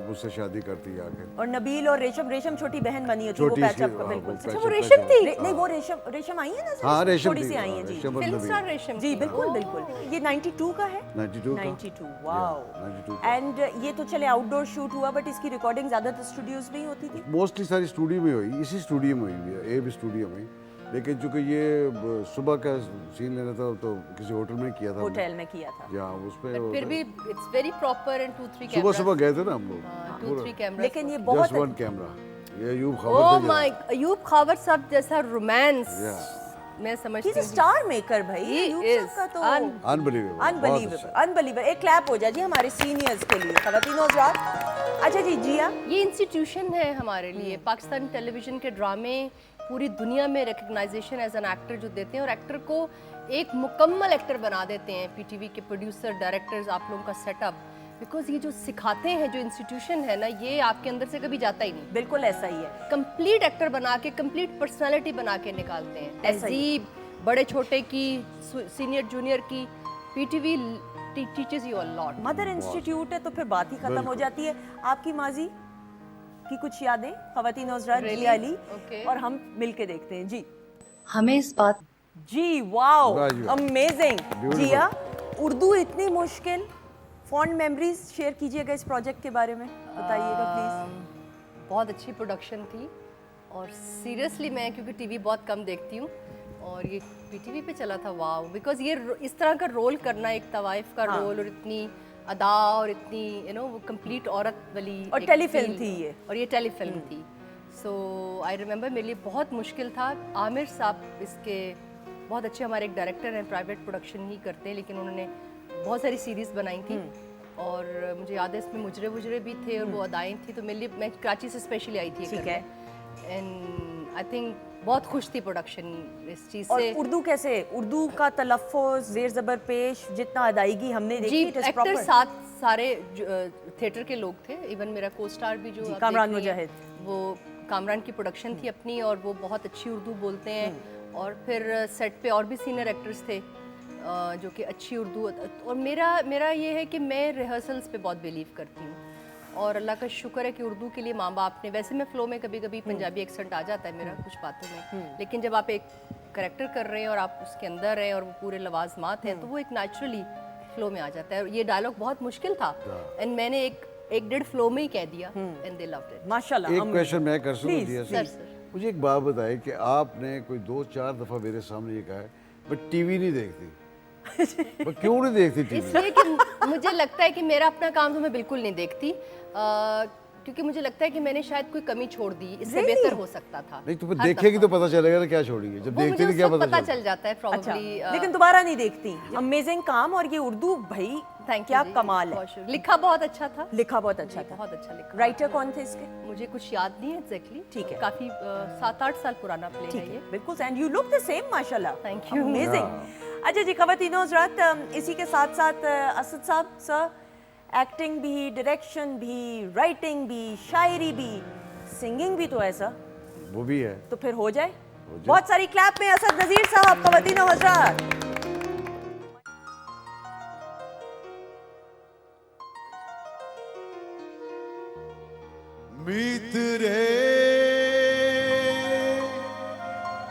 मुझसे शादी करती है आके। और नबील और रेशम छोटी बहन बनी होती है, वो छोटी पैचअप सी, का हाँ, बिल्कुल। वो अच्छा, patch वो up रेशम का थी? जो- नहीं, वो रेशम आई है ना सर? हाँ, रेशम थोड़ी थी, सी आई हाँ, है जी। रेशम और फिल्म नबील। स्टार रेशम जी थी। बिल्कुल बिल्कुल। ये 92 का है? 92 का। 92, वाओ। 92 का। एंड ये तो चले आउटडोर शूट हुआ, बट इसकी रिकॉर्डिंग ज्यादातर स्टूडियोज में ही होती थी। मोस्टली सारी स्टूडियो में हुई, इसी स्टूडियो में हुई है, एब स्टूडियो में। लेकिन चूंकि ये सुबह का सीन लेना था तो किसी होटल में किया था होटल में किया था। जहाँ उस पे फिर भी इट्स वेरी प्रॉपर एंड 2-3 सुबह सुबह गए थे ना हम लोग 2-3 कैमरा। लेकिन ये बहुत जस्ट वन कैमरा ये अयूब खबर ओह थे माय अयूब खावर साहब जैसा रोमांस Yeah. मैं समझती He's a हूँ स्टार मेकर भाई। He अयूब is साहब का तो अनबिलीवेबल अनबिलीवेबल अनबिलीवेबल। एक क्लैप हो जाए जी हमारे सीनियर्स के लिए, खवातीन और हज़रात। अच्छा जी, जिया ये इंस्टीट्यूशन है हमारे लिए। पाकिस्तान टेलीविजन के ड्रामे पूरी दुनिया में रिकग्नाइजेशन एज एन एक्टर जो देते हैं और एक्टर को एक मुकम्मल एक्टर बना देते हैं। पीटीवी के प्रोड्यूसर, डायरेक्टर्स, आप लोगों का सेटअप, बिकॉज ये जो सिखाते हैं, जो इंस्टीट्यूशन है ना, ये आपके अंदर से कभी जाता ही नहीं। बिल्कुल ऐसा ही है। कंप्लीट एक्टर बना के, कंप्लीट पर्सनालिटी बना के निकालते हैं। ऐसा ही। तहजीब, बड़े छोटे की, सीनियर जूनियर की, PTV teachers you a lot. Mother institute है तो फिर बात ही खत्म हो जाती है। आपकी माजी की कुछ यादें, खवातीन और हज़रात, जिया अली, Okay. और हम मिलके देखते हैं जी। हमें इस बात जी वाओ, वाह जी, वाह। अमेजिंग। Beautiful. जिया, उर्दू इतनी मुश्किल, फॉन्ड मेमोरीज शेयर कीजिएगा इस प्रोजेक्ट के बारे में, बताइएगा प्लीज। बहुत अच्छी प्रोडक्शन थी और सीरियसली मैं क्योंकि टीवी बहुत कम देखती हूँ और ये पीटीवी पे चला था, वाओ। बिकॉज ये इस तरह का रोल करना, एक तवाइफ का रोल, और इतनी अदा और इतनी वो कंप्लीट औरत वाली और एक टेलीफिल्म feel, थी ये। और ये टेलीफिल्म थी। सो आई रिमेंबर मेरे लिए बहुत मुश्किल था। आमिर साहब इसके बहुत अच्छे हमारे एक डायरेक्टर हैं, प्राइवेट प्रोडक्शन ही करते हैं, लेकिन उन्होंने बहुत सारी सीरीज़ बनाई थी और मुझे याद है इसमें मुजरे वुजरे भी थे और वो अदाएँ थी। तो मेरे लिए, मैं कराची से स्पेशली आई थी, ठीक है। एंड आई थिंक बहुत खुश थी प्रोडक्शन इस चीज़ और से। उर्दू कैसे, उर्दू का तलफ़्फ़ुज़, ज़ेर ज़बर पेश, जितना अदायगी हमने देखी, जी, it is एक्टर proper। सारे थिएटर के लोग थे। इवन मेरा को स्टार भी जो आप कामरान देख रही हैं, मुजाहिद। वो कामरान की प्रोडक्शन थी अपनी और वो बहुत अच्छी उर्दू बोलते हैं। और फिर सेट पे और भी सीनियर एक्टर्स थे जो कि अच्छी उर्दू। और मेरा ये है कि मैं रिहर्सल्स पे बहुत बिलीव करती हूँ और अल्लाह का शुक्र है कि उर्दू के लिए माँ बाप ने, वैसे मैं फ़्लो में कभी कभी पंजाबी एक्सेंट आ जाता है मेरा कुछ बातों में, लेकिन जब आप एक करेक्टर कर रहे हैं और आप उसके अंदर हैं और वो पूरे लवाजमात हैं तो वो एक नेचुरली फ्लो में आ जाता है। ये डायलॉग बहुत मुश्किल था एंड मैंने एक डेढ़ फ्लो में ही कह दिया एंड दे लव्ड इट। माशाल्लाह। एक क्वेश्चन मैं कर सकूं Please, जिया सर, से? सर। मुझे एक बात बताइए कि आपने कोई 2-4 दफ़ा मेरे सामने ये कहा है मैं टीवी नहीं देखती। मैं क्यों नहीं देखती टीवी? इसलिए कि मुझे लगता है कि मेरा अपना काम तो मैं बिल्कुल नहीं देखती, क्योंकि मुझे लगता है कि मैंने शायद कोई कमी छोड़ दी, इससे Really? बेहतर हो सकता था। नहीं तो फिर हर देखेगी दफा। तो पता चलेगा ना क्या छोड़ेगी, जब वो देखती मुझे नहीं उस क्या वक्त पता पता चलता चल जाता है अच्छा, प्रॉब्ली। लेकिन दोबारा नहीं देखती। अमेजिंग काम। और ये उर्दू भाई थैंक क्या कमाल है। लिखा बहुत अच्छा था, लिखा बहुत अच्छा जी, था। बहुत अच्छा लिखा। राइटर कौन थे इसके? मुझे कुछ याद नहीं है एग्जैक्टली। ठीक है। काफी 7-8 साल पुराना प्ले ठीक है है, ये। बिल्कुल। And you look the same माशाल्लाह। Thank you. अमेजिंग। अच्छा जी, खवातीनो हज़रात, इसी के साथ साथ असद साहब सर, एक्टिंग भी, डायरेक्शन भी, राइटिंग भी, शायरी भी, सिंगिंग भी तो ऐसा, वो भी है। तो फिर हो जाए। बहुत सारी क्लैप में असद नज़ीर साहब, खवातीनो हज़रात। मित्रे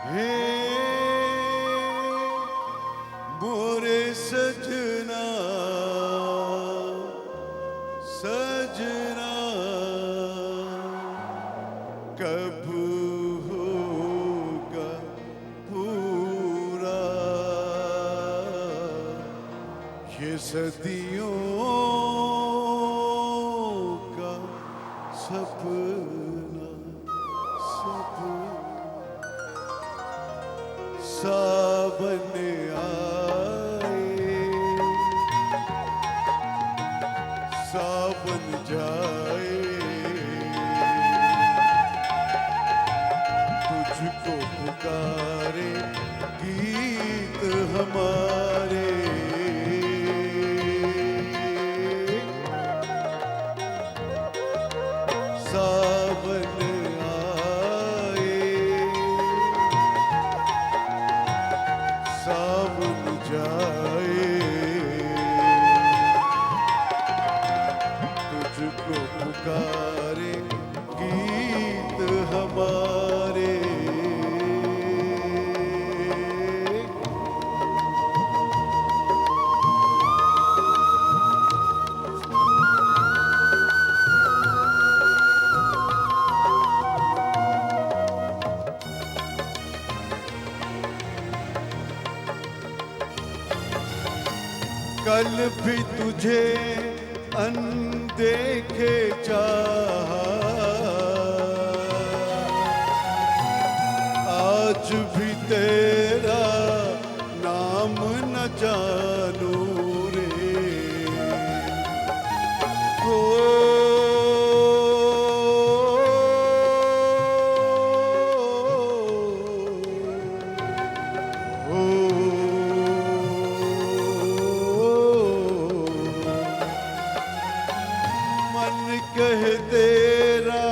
हे मोरे सजना सजना कब होगा पूरा ये सदियों का सपना सावन आए सावन जाए तुझको पुकारे गीत हमारे सावन आए सावन कल भी तुझे अनदेखे चाहा, आज भी तेरा नाम न जानूं रे। ओ मन कह तेरा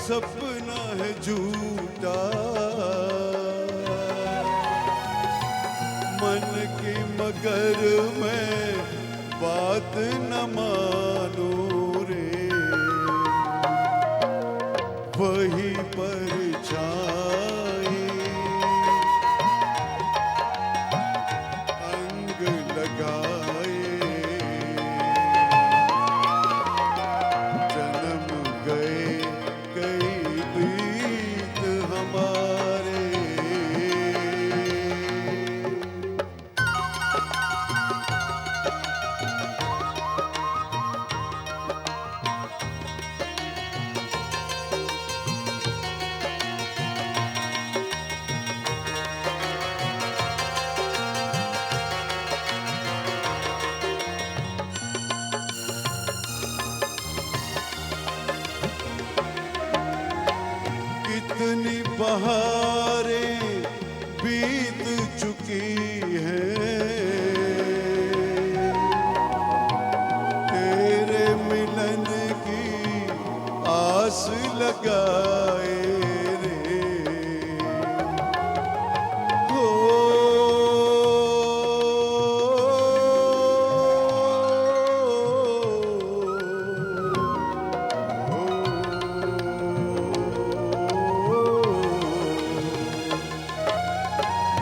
सपना है झूठा, मन की मगर मैं बात न मानूं रे। वही परछाई अंग लगाए, जन्म गए कई बीत हमारे। कितनी बहारें बीत चुकी हैं, तेरे मिलन की आस लगाए रे। हो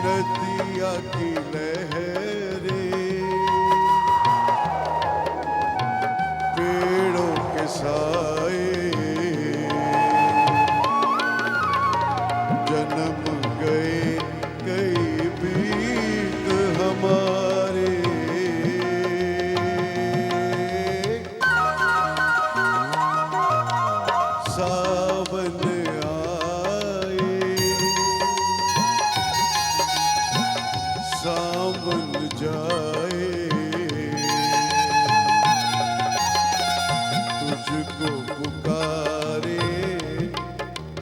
नदिया की लहरें पेड़ों के साए, जन्म गए कई बीत हमारे। सावन आए सावन जाए, तुझको पुकारे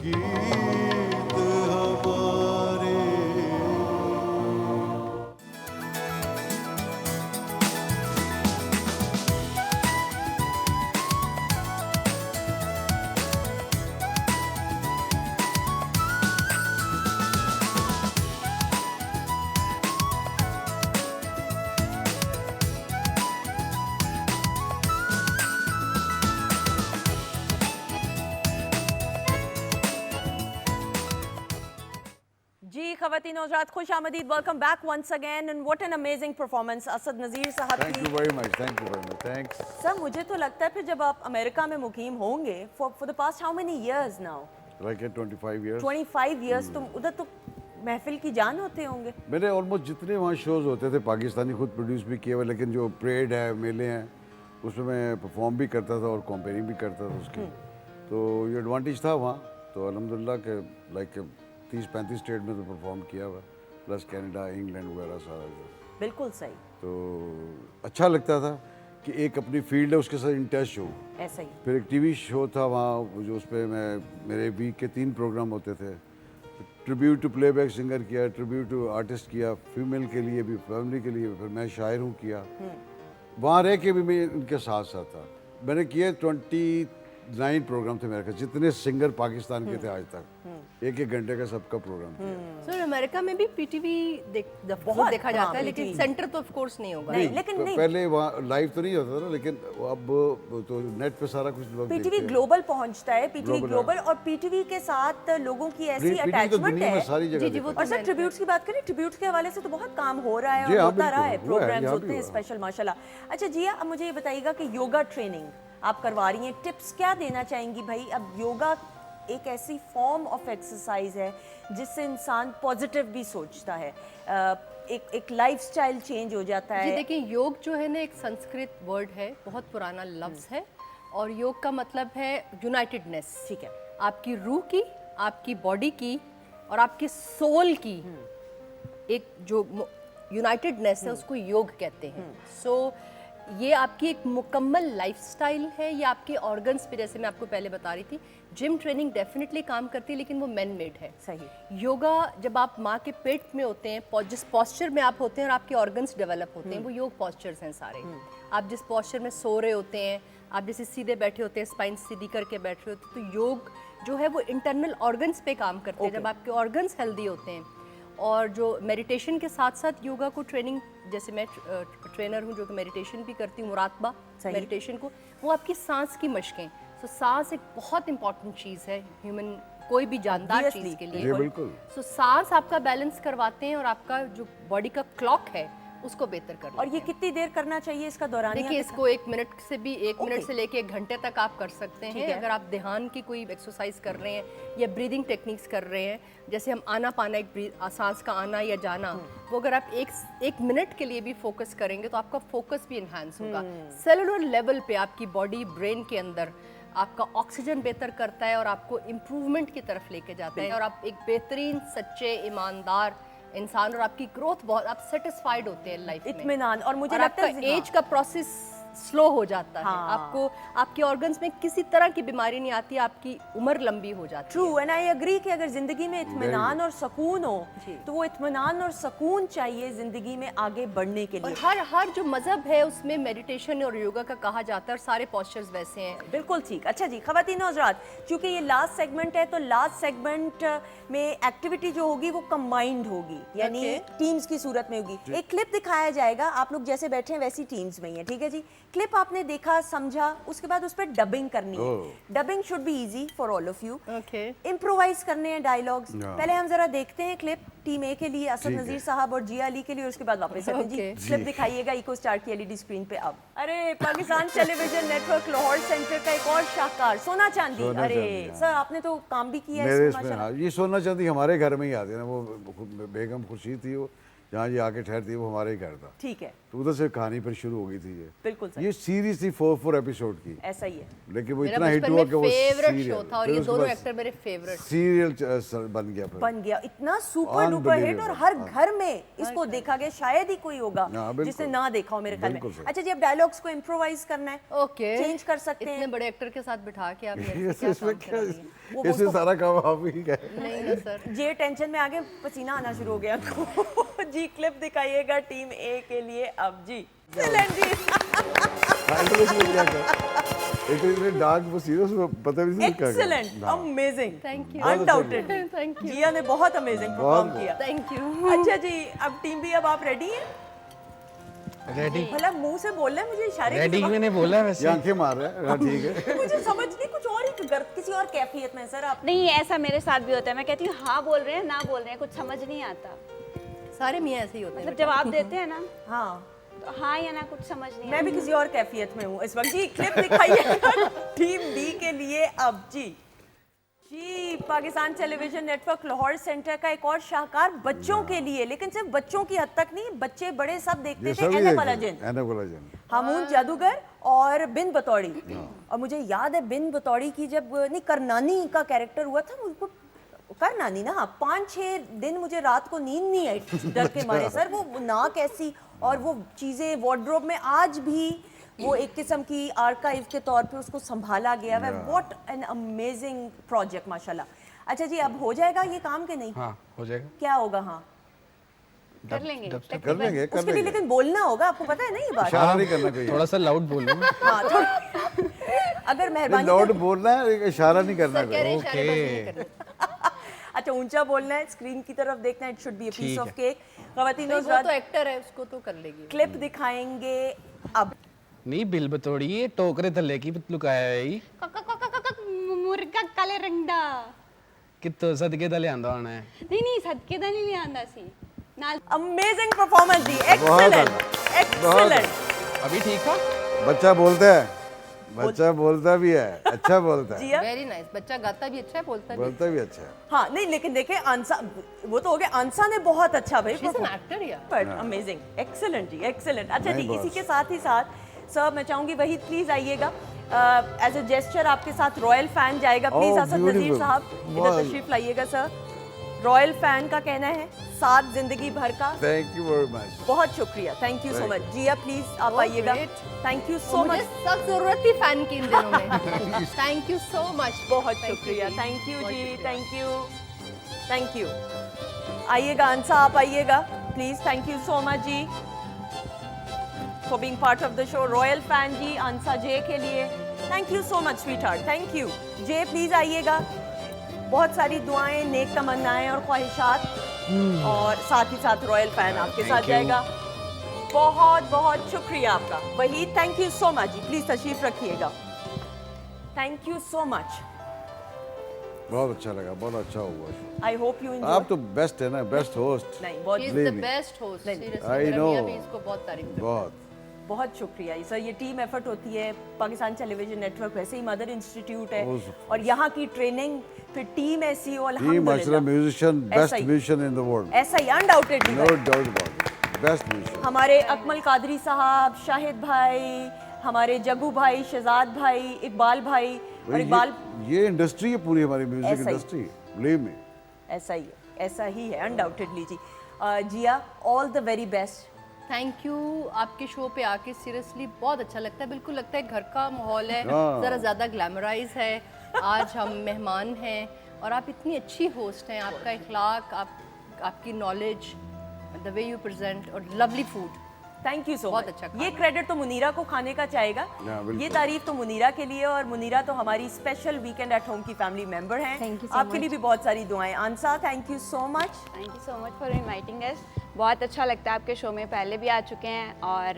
गीत हमारे। जी ख़वातीन और हज़रात, खुश आमदीद, welcome back once again and what an amazing performance Asad Nazir साहब थैंक की। You very much, thank you very much, thanks. Sir मुझे तो लगता है फिर जब आप अमेरिका में मुकीम होंगे for the past how many years now? Like 25 years. 25 years, तुम उधर तो महफिल की जान होते होंगे। मैंने ऑलमोस्ट जितने वहाँ शोज़ होते थे पाकिस्तानी खुद प्रोड्यूस भी किए हुए, लेकिन जो परेड है, मेले हैं, उसमें मैं परफॉर्म भी करता था और कॉम्पेयरिंग भी करता था उसकी। तो ये एडवांटेज था वहाँ, तो अल्हम्दुलिल्लाह के लाइक 30-35 स्टेट में तो परफॉर्म किया हुआ, प्लस कनाडा, इंग्लैंड वगैरह सारा जो। बिल्कुल सही, तो अच्छा लगता था कि एक अपनी फील्ड है उसके साथ इन टच हो। ऐसा ही। फिर एक टीवी शो था वहाँ जो उस पर मैं मेरे वीक के 3 प्रोग्राम होते थे। ट्रिब्यूट टू प्लेबैक सिंगर किया, ट्रिब्यूट टू आर्टिस्ट किया, फीमेल के लिए भी, फैमिली के लिए, फिर मैं शायर हूँ किया। वहाँ रह के भी मैं इनके साथ साथ था। मैंने किए 29 प्रोग्राम थे मेरे ख्याल, जितने सिंगर पाकिस्तान के थे आज तक, 1-1 घंटे का सबका प्रोग्राम किया। सर अमेरिका में भी पीटीवी बहुत, देखा जाता हाँ, है, लेकिन PTV सेंटर तो ऑफ कोर्स नहीं होगा। नहीं, लेकिन नहीं, पहले वहाँ लाइव तो नहीं होता था ना, लेकिन अब तो नेट पे सारा कुछ लोग पीटीवी देखते हैं। ग्लोबल पहुंचता है, पीटीवी Global, ग्लोबल, और पीटीवी के साथ लोगों की ऐसी PTV तो अटैचमेंट दुनिया में है। सारी जगह जी, जी, वो देखा और सर ट्रिब्यूट्स की बात करें, ट्रिब्यूट्स के हवाले से तो बहुत काम हो रहा है जी, और हाँ, होता रहा है, बिल्कुल, हुआ है, प्रोग्राम्स यहाँ होते भी हैं हुआ। स्पेशल माशाल्लाह। अच्छा जिया, अब मुझे ये बताइएगा कि योगा ट्रेनिंग आप करवा रही हैं, टिप्स क्या देना चाहेंगी भाई? अब योगा एक ऐसी फॉर्म ऑफ एक्सरसाइज है जिससे इंसान पॉजिटिव भी सोचता है। एक लाइफस्टाइल चेंज हो जाता जी है। देखिए, योग जो है ना एक संस्कृत वर्ड है, बहुत पुराना लफ्ज़ है, और योग का मतलब है यूनाइटेडनेस। ठीक है। आपकी रूह की, आपकी बॉडी की और आपके सोल की एक जो यूनाइटेडनेस है उसको योग कहते हैं। सो ये आपकी एक मुकम्मल लाइफस्टाइल है, ये आपके ऑर्गन्स पे, जैसे मैं आपको पहले बता रही थी, जिम ट्रेनिंग डेफिनेटली काम करती है लेकिन वो मैन मेड है। सही। योगा जब आप माँ के पेट में होते हैं, जिस पॉस्चर में आप होते हैं और आपके ऑर्गन्स डेवलप होते हैं, वो योग पॉस्चर्स हैं सारे। आप जिस पॉस्चर में सो रहे होते हैं, आप जैसे सीधे बैठे होते हैं, स्पाइन सीधी करके बैठ रहे होते हैं, तो योग जो है वो इंटरनल ऑर्गन्स पे काम करते हैं। जब आपके ऑर्गन्स हेल्दी होते हैं, और जो मेडिटेशन के साथ साथ योगा को ट्रेनिंग, जैसे मैं ट्रेनर हूँ जो कि मेडिटेशन भी करती हूँ, मुराकबा मेडिटेशन को, वो आपकी सांस की मशकें। तो सांस एक बहुत इंपॉर्टेंट चीज़ है ह्यूमन, कोई भी जानदार चीज़ के लिए। जी, बिल्कुल। सो सांस आपका बैलेंस करवाते हैं और आपका जो बॉडी का क्लॉक है उसको बेहतर कर और ये कितनी देर करना चाहिए इसका दौरानिया? देखिए, इसको 1 मिनट से भी 1 मिनट से लेके 1 घंटे तक आप कर सकते हैं। अगर आप ध्यान की कोई एक्सरसाइज कर रहे हैं या ब्रीदिंग टेक्निक्स कर रहे हैं, जैसे हम आना पाना, एक सांस का आना या जाना, वो अगर आप एक मिनट के लिए भी फोकस करेंगे तो आपका फोकस भी इन्हांस होगा। सेलुलर लेवल पे आपकी बॉडी, ब्रेन के अंदर आपका ऑक्सीजन बेहतर करता है और आपको इम्प्रूवमेंट की तरफ लेके जाता है, और आप एक बेहतरीन, सच्चे, ईमानदार इंसान, और आपकी ग्रोथ बहुत, आप सेटिस्फाइड होते हैं लाइफ में, इत्मीनान। और मुझे और लगता आपका है एज का प्रोसेस स्लो हो जाता है। हाँ। आपको आपके ऑर्गन्स में किसी तरह की बीमारी नहीं आती, आपकी उम्र लंबी हो जाती है। ट्रू, एंड आई एग्री कि अगर जिंदगी में इत्मीनान और सुकून हो तो वो इत्मीनान और सुकून चाहिए जिंदगी में आगे बढ़ने के लिए। और हर जो मजहब है उसमें मेडिटेशन और योगा का कहा जाता है, और सारे पोस्चर्स वैसे हैं। बिल्कुल ठीक। अच्छा जी, ख़वातीन और हज़रात, चूंकि ये लास्ट सेगमेंट है तो लास्ट सेगमेंट में एक्टिविटी जो होगी वो कंबाइंड होगी, यानी टीम्स की सूरत में होगी। एक क्लिप दिखाया जाएगा, आप लोग जैसे बैठे हैं वैसी टीम्स में ही है, ठीक है जी। क्लिप आपने देखा, समझा, उसके बाद उस पर डबिंग करनी है। Dubbing should be easy for all of you. Okay. Improvise करने हैं डायलॉग्स। पहले हम जरा देखते हैं क्लिप टीम ए के लिए, असद नजीर साहब और जिया अली के लिए, उसके बाद वापस आते हैं जी। क्लिप दिखाइएगा इको स्टार की एलईडी स्क्रीन पे अब। अरे, Pakistan television network Lahore centre का एक और शाहकार, सोना चांदी। अरे सर, आपने तो काम भी किया है मेरे इसमें इसमें। माशाल्लाह। हाँ, ये सोना चांदी हमारे घर में ही आते हैं ना, वो बेगम खुर्शीद थी, वो जहाँ ये आके ठहरती है वो हमारे ही घर था, ठीक है, तो उधर से कहानी फिर शुरू हो गई थी। ये बिल्कुल सर, ये सीरीज थी 4 एपिसोड की, ऐसा ही है। लेकिन वो मेरा इतना हिट बचपन हुआ में कि वो फेवरेट शो था, और ये फिर उसके दोनों बाद एक्टर मेरे फेवरेट। सीरियल बन गया फिर। बन गया, इतना सुपर डुपर हिट, और हर घर में इसको देखा गया, शायद ही कोई होगा हाँ, बिल्कुल। जिसने ना देखा हो मेरे ख्याल में। बिल्कुल सही। अच्छा जी, अब डायलॉग्स को इम्प्रोवाइज करना है, ओके, चेंज कर सकते इतने हैं। बड़े एक्टर के साथ बिठा के आप मेरे से क्या इसमें काम क्या, करा रही हैं? इसमें सारा काम आप ही का है। नहीं ना सर। ये टेंशन में आगे पसीना आना शुरू हो गया उनको। जी, क्लिप दिखाइएगा टीम ए के लिए अब जी। एक्सीलेंट जी, फाइनल में क्या कर, एक तो इतने डार्क वो सीरियस, पता भी नहीं क्या excellent, amazing, thank you, undoubted. Thank you, Zia ने बहुत अमेजिंग परफॉर्म किया। Thank you. अच्छा जी, अब टीम बी, अब आप रेडी हैं? रेडी भला मुंह से बोल रहे हैं, मुझे इशारे की रेडी जवाब- मैंने बोला है वैसे। ये आंखें मार रहा है। हाँ, ठीक है। मुझे समझ नहीं, कुछ और ही किसी और कैफियत में सर आप। नहीं, ऐसा मेरे साथ भी होता है। मैं कहती हूँ हाँ बोल रहे हैं, ना बोल रहे हैं, कुछ समझ नहीं आता। सारे मियाँ ऐसे ही होते हैं। मतलब जवाब देते हैं ना, हाँ, तो हाँ या ना कुछ समझ नहीं मैं भी किसी और कैफियत में हूँ इस वक्त। जी, क्लिप दिखाइएगा टीम डी के लिए अब जी। जी, Pakistan television network Lahore centre का एक और शाहकार बच्चों के लिए, लेकिन सिर्फ बच्चों की हद तक नहीं, बच्चे बड़े सब देखते ये थे। सभी एना देखते कोलाजन, हैं, एना कोलाजन। हामून जादूगर और बिन बतौड़ी। और मुझे याद है बिन बतौड़ी की जब नहीं करनानी का कैरेक्टर हुआ था, मुझको करनानी ना, हाँ, 5-6 दिन मुझे रात को नींद नहीं आई डर के मारे सर। वो नाक ऐसी और वो चीज़ें वार्डरोब में आज भी वो एक किस्म की आर्काइव के तौर पे उसको संभाला गया है। व्हाट एन अमेजिंग प्रोजेक्ट माशाल्लाह। अच्छा जी, अब हो जाएगा ये काम के नहीं? हाँ, हो जाएगा। क्या होगा? हाँ, कर लेंगे। कर लेंगे, कर उसके लिए लेंगे। लेकिन बोलना होगा, आपको पता है ना ये बात। इशारा नहीं करना कोई। थोड़ा सा लाउड बोलो। हाँ, अगर मेहरबानी लाउड बोलना है, इशारा नहीं करना कह रहे कोई। हैं, इशारे बस नहीं करने। अच्छा, ऊंचा बोलना है, स्क्रीन की तरफ देखना है, it should be a piece ठीक ऑफ है। केक। ख़वातीन नहीं, और वो तो हज़रात, एक्टर है, उसको तो कर लेगी। क्लिप दिखाएंगे अब। नहीं बिल बतोड़ी, ये टोकरे थल्ले की लुकाया है ये मुर्गा काले रंग दा। कितो सदके दा लियांदा होना है। नहीं नहीं, सदके दा नहीं लियांदा सी नाल। अमेजिंग परफॉर्मेंस दी, एक्सीलेंट, एक्सीलेंट। अभी ठीक था। बच्चा बोलता है बच्चा बोलता भी है, अच्छा बोलता है, जिया वेरी नाइस, बच्चा गाता भी अच्छा है, बोलता भी बोलता भी अच्छा है। हाँ नहीं लेकिन देखे अंसा, वो तो हो गया, अंसा ने बहुत अच्छा भाई शी इज एन एक्टर यार। पर अमेजिंग, एक्सेलेंट जी, एक्सेलेंट। अच्छा जी, नहीं, इसी बस। के साथ ही साथ सर मैं चाहूंगी वहीद प्लीज आइएगा, एज अ जेस्चर आपके साथ रॉयल फैन जाएगा, please Oh, Asad Nazir beautiful. साहब इधर Wow. तशरीफ लाइएगा सर। रॉयल फैन का कहना है साथ जिंदगी भर का। Thank you very much. बहुत शुक्रिया, thank you so Thank much. Zia please आप Oh, आइएगा, great. थैंक यू सो मुझे मच। सख्त जरूरत थी फैन की इन दिनों में। थैंक यू सो मच, बहुत शुक्रिया, थैंक यू जी, थैंक यू, थैंक यू। आइएगा अंसा, आप आइएगा please, thank you so much जी for being part of the show. Royal fan जी अंसा जे के लिए thank you so much sweetheart, thank you. J please आइएगा, बहुत सारी दुआएं, नेक तमन्नाएं और ख्वाहिशात, और साथ ही साथ रॉयल फैन आपके साथ you. जाएगा। बहुत बहुत शुक्रिया आपका। वही थैंक यू सो मच जी, प्लीज तशरीफ रखिएगा, थैंक यू सो मच। बहुत अच्छा लगा, बहुत अच्छा हुआ। आई होप यू आप तो बेस्ट है ना, बेस्ट होस्ट। नहीं बहुत she is Believe the me. Best host, seriously I मेरा know. मियां भी इसको बहुत तारीफ करता है। बहुत बहुत शुक्रिया सर। ये टीम एफर्ट होती है, पाकिस्तान टेलीविजन नेटवर्क वैसे ही मदर इंस्टीट्यूट है, Of और यहाँ की ट्रेनिंग, फिर टीम ऐसी हो, टीम माशाल्लाह, अल्हम्दुलिल्लाह म्यूजिशियन, ऐसा बेस्ट ही। म्यूजिशियन इन द वर्ल्ड, ऐसा ही undoubtedly. No doubt about it, best musician. हमारे अकमल कादरी साहब, शाहिद भाई, हमारे जगू भाई, शहजाद भाई, इकबाल भाई, और इकबाल ये इंडस्ट्री है पूरी, हमारी म्यूजिक ऐसा ही। Industry, believe me. ऐसा ही है, ऐसा ही है अनडाउटेडली जी। Jiya all the very best. Thank you, आपके शो पे आके सीरियसली बहुत अच्छा लगता है, बिल्कुल लगता है घर का माहौल है, हाँ। ज़रा ज़्यादा ग्लैमराइज है। आज हम मेहमान हैं और आप इतनी अच्छी होस्ट हैं, आपका इखलाक, आपकी knowledge, the way you present, और lovely food. Thank you so बहुत मच। अच्छा खाना। ये क्रेडिट तो मुनीरा को खाने का चाहेगा, हाँ, बिल्कुल। ये तारीफ तो मुनीरा के लिए, और मुनीरा तो हमारी स्पेशल वीकेंड एट होम की फैमिली मेंबर हैं। Thank you so आपके लिए भी बहुत सारी दुआएं। Ansa thank you so much. Thank you so much for inviting us. बहुत अच्छा लगता है आपके शो में, पहले भी आ चुके हैं और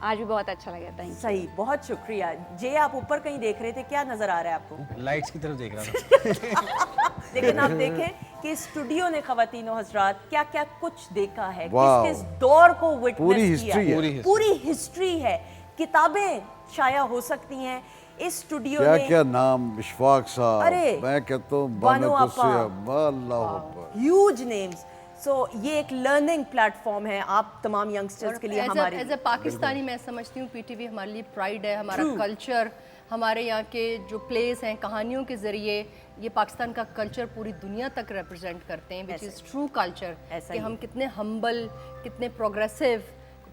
आज भी बहुत अच्छा लगा। Thank you. सही, बहुत शुक्रिया। जे आप ऊपर कहीं देख रहे थे, क्या नजर आ रहा है आपको? लाइट्स की तरफ देख रहा था। लेकिन आप देखें कि स्टूडियो ने ख्वातीनो हजरात क्या क्या कुछ देखा है, किस वाह। किस दौर को विटनेस पूरी किया हिस्ट्री है। पूरी पूरी हिस्ट्री है। किताबें शाया हो सकती हैं इस स्टूडियो क्या ने। क्या नाम, इशफाक साहब, अरे, मैं कहता हूँ बानो बानो आपा। अल्लाह अकबर। Huge names. सो ये एक लर्निंग प्लेटफॉर्म है आप तमाम यंगस्टर्स के लिए, हमारे एज ए पाकिस्तानी मैं समझती हूँ पीटीवी हमारे लिए प्राइड है, हमारा True. कल्चर, हमारे यहाँ के जो प्लेस हैं, कहानियों के ज़रिए ये पाकिस्तान का कल्चर पूरी दुनिया तक रिप्रेजेंट करते हैं, विच ऐसा इज़ ट्रू कल्चर। ऐसा कि ही। हम कितने हम्बल, कितने प्रोग्रेसिव,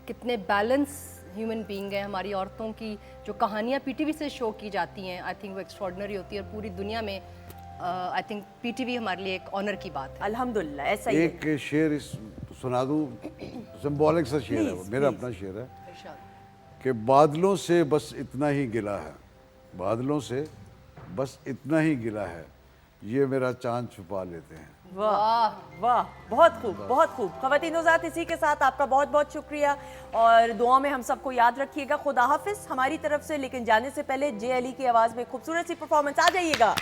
कितने बैलेंस ह्यूमन बीइंग हैं। हमारी औरतों की जो कहानियाँ पीटीवी से शो की जाती हैं, आई थिंक वो एक्स्ट्रॉर्डनरी होती है, और पूरी दुनिया में आई थिंक पीटीवी हमारे लिए एक ऑनर की बात है। अल्हम्दुलिल्लाह ऐसा ही है। एक शेर इस सुना दूँ, सिंबॉलिक सा शेर है वो, Please, मेरा please. अपना शेर है इरशाद। कि बादलों से बस इतना ही गिला है, बादलों से बस इतना ही गिला है, ये मेरा चांद छुपा लेते हैं। वाह वाह, बहुत खूब, बहुत खूब। ख़वातीनो ज़ात, इसी के साथ आपका बहुत बहुत शुक्रिया, और दुआ में हम सबको याद रखिएगा। खुदा हाफिज़ हमारी तरफ से। लेकिन जाने से पहले जे अली की आवाज़ में खूबसूरत सी परफॉर्मेंस आ जाइएगा।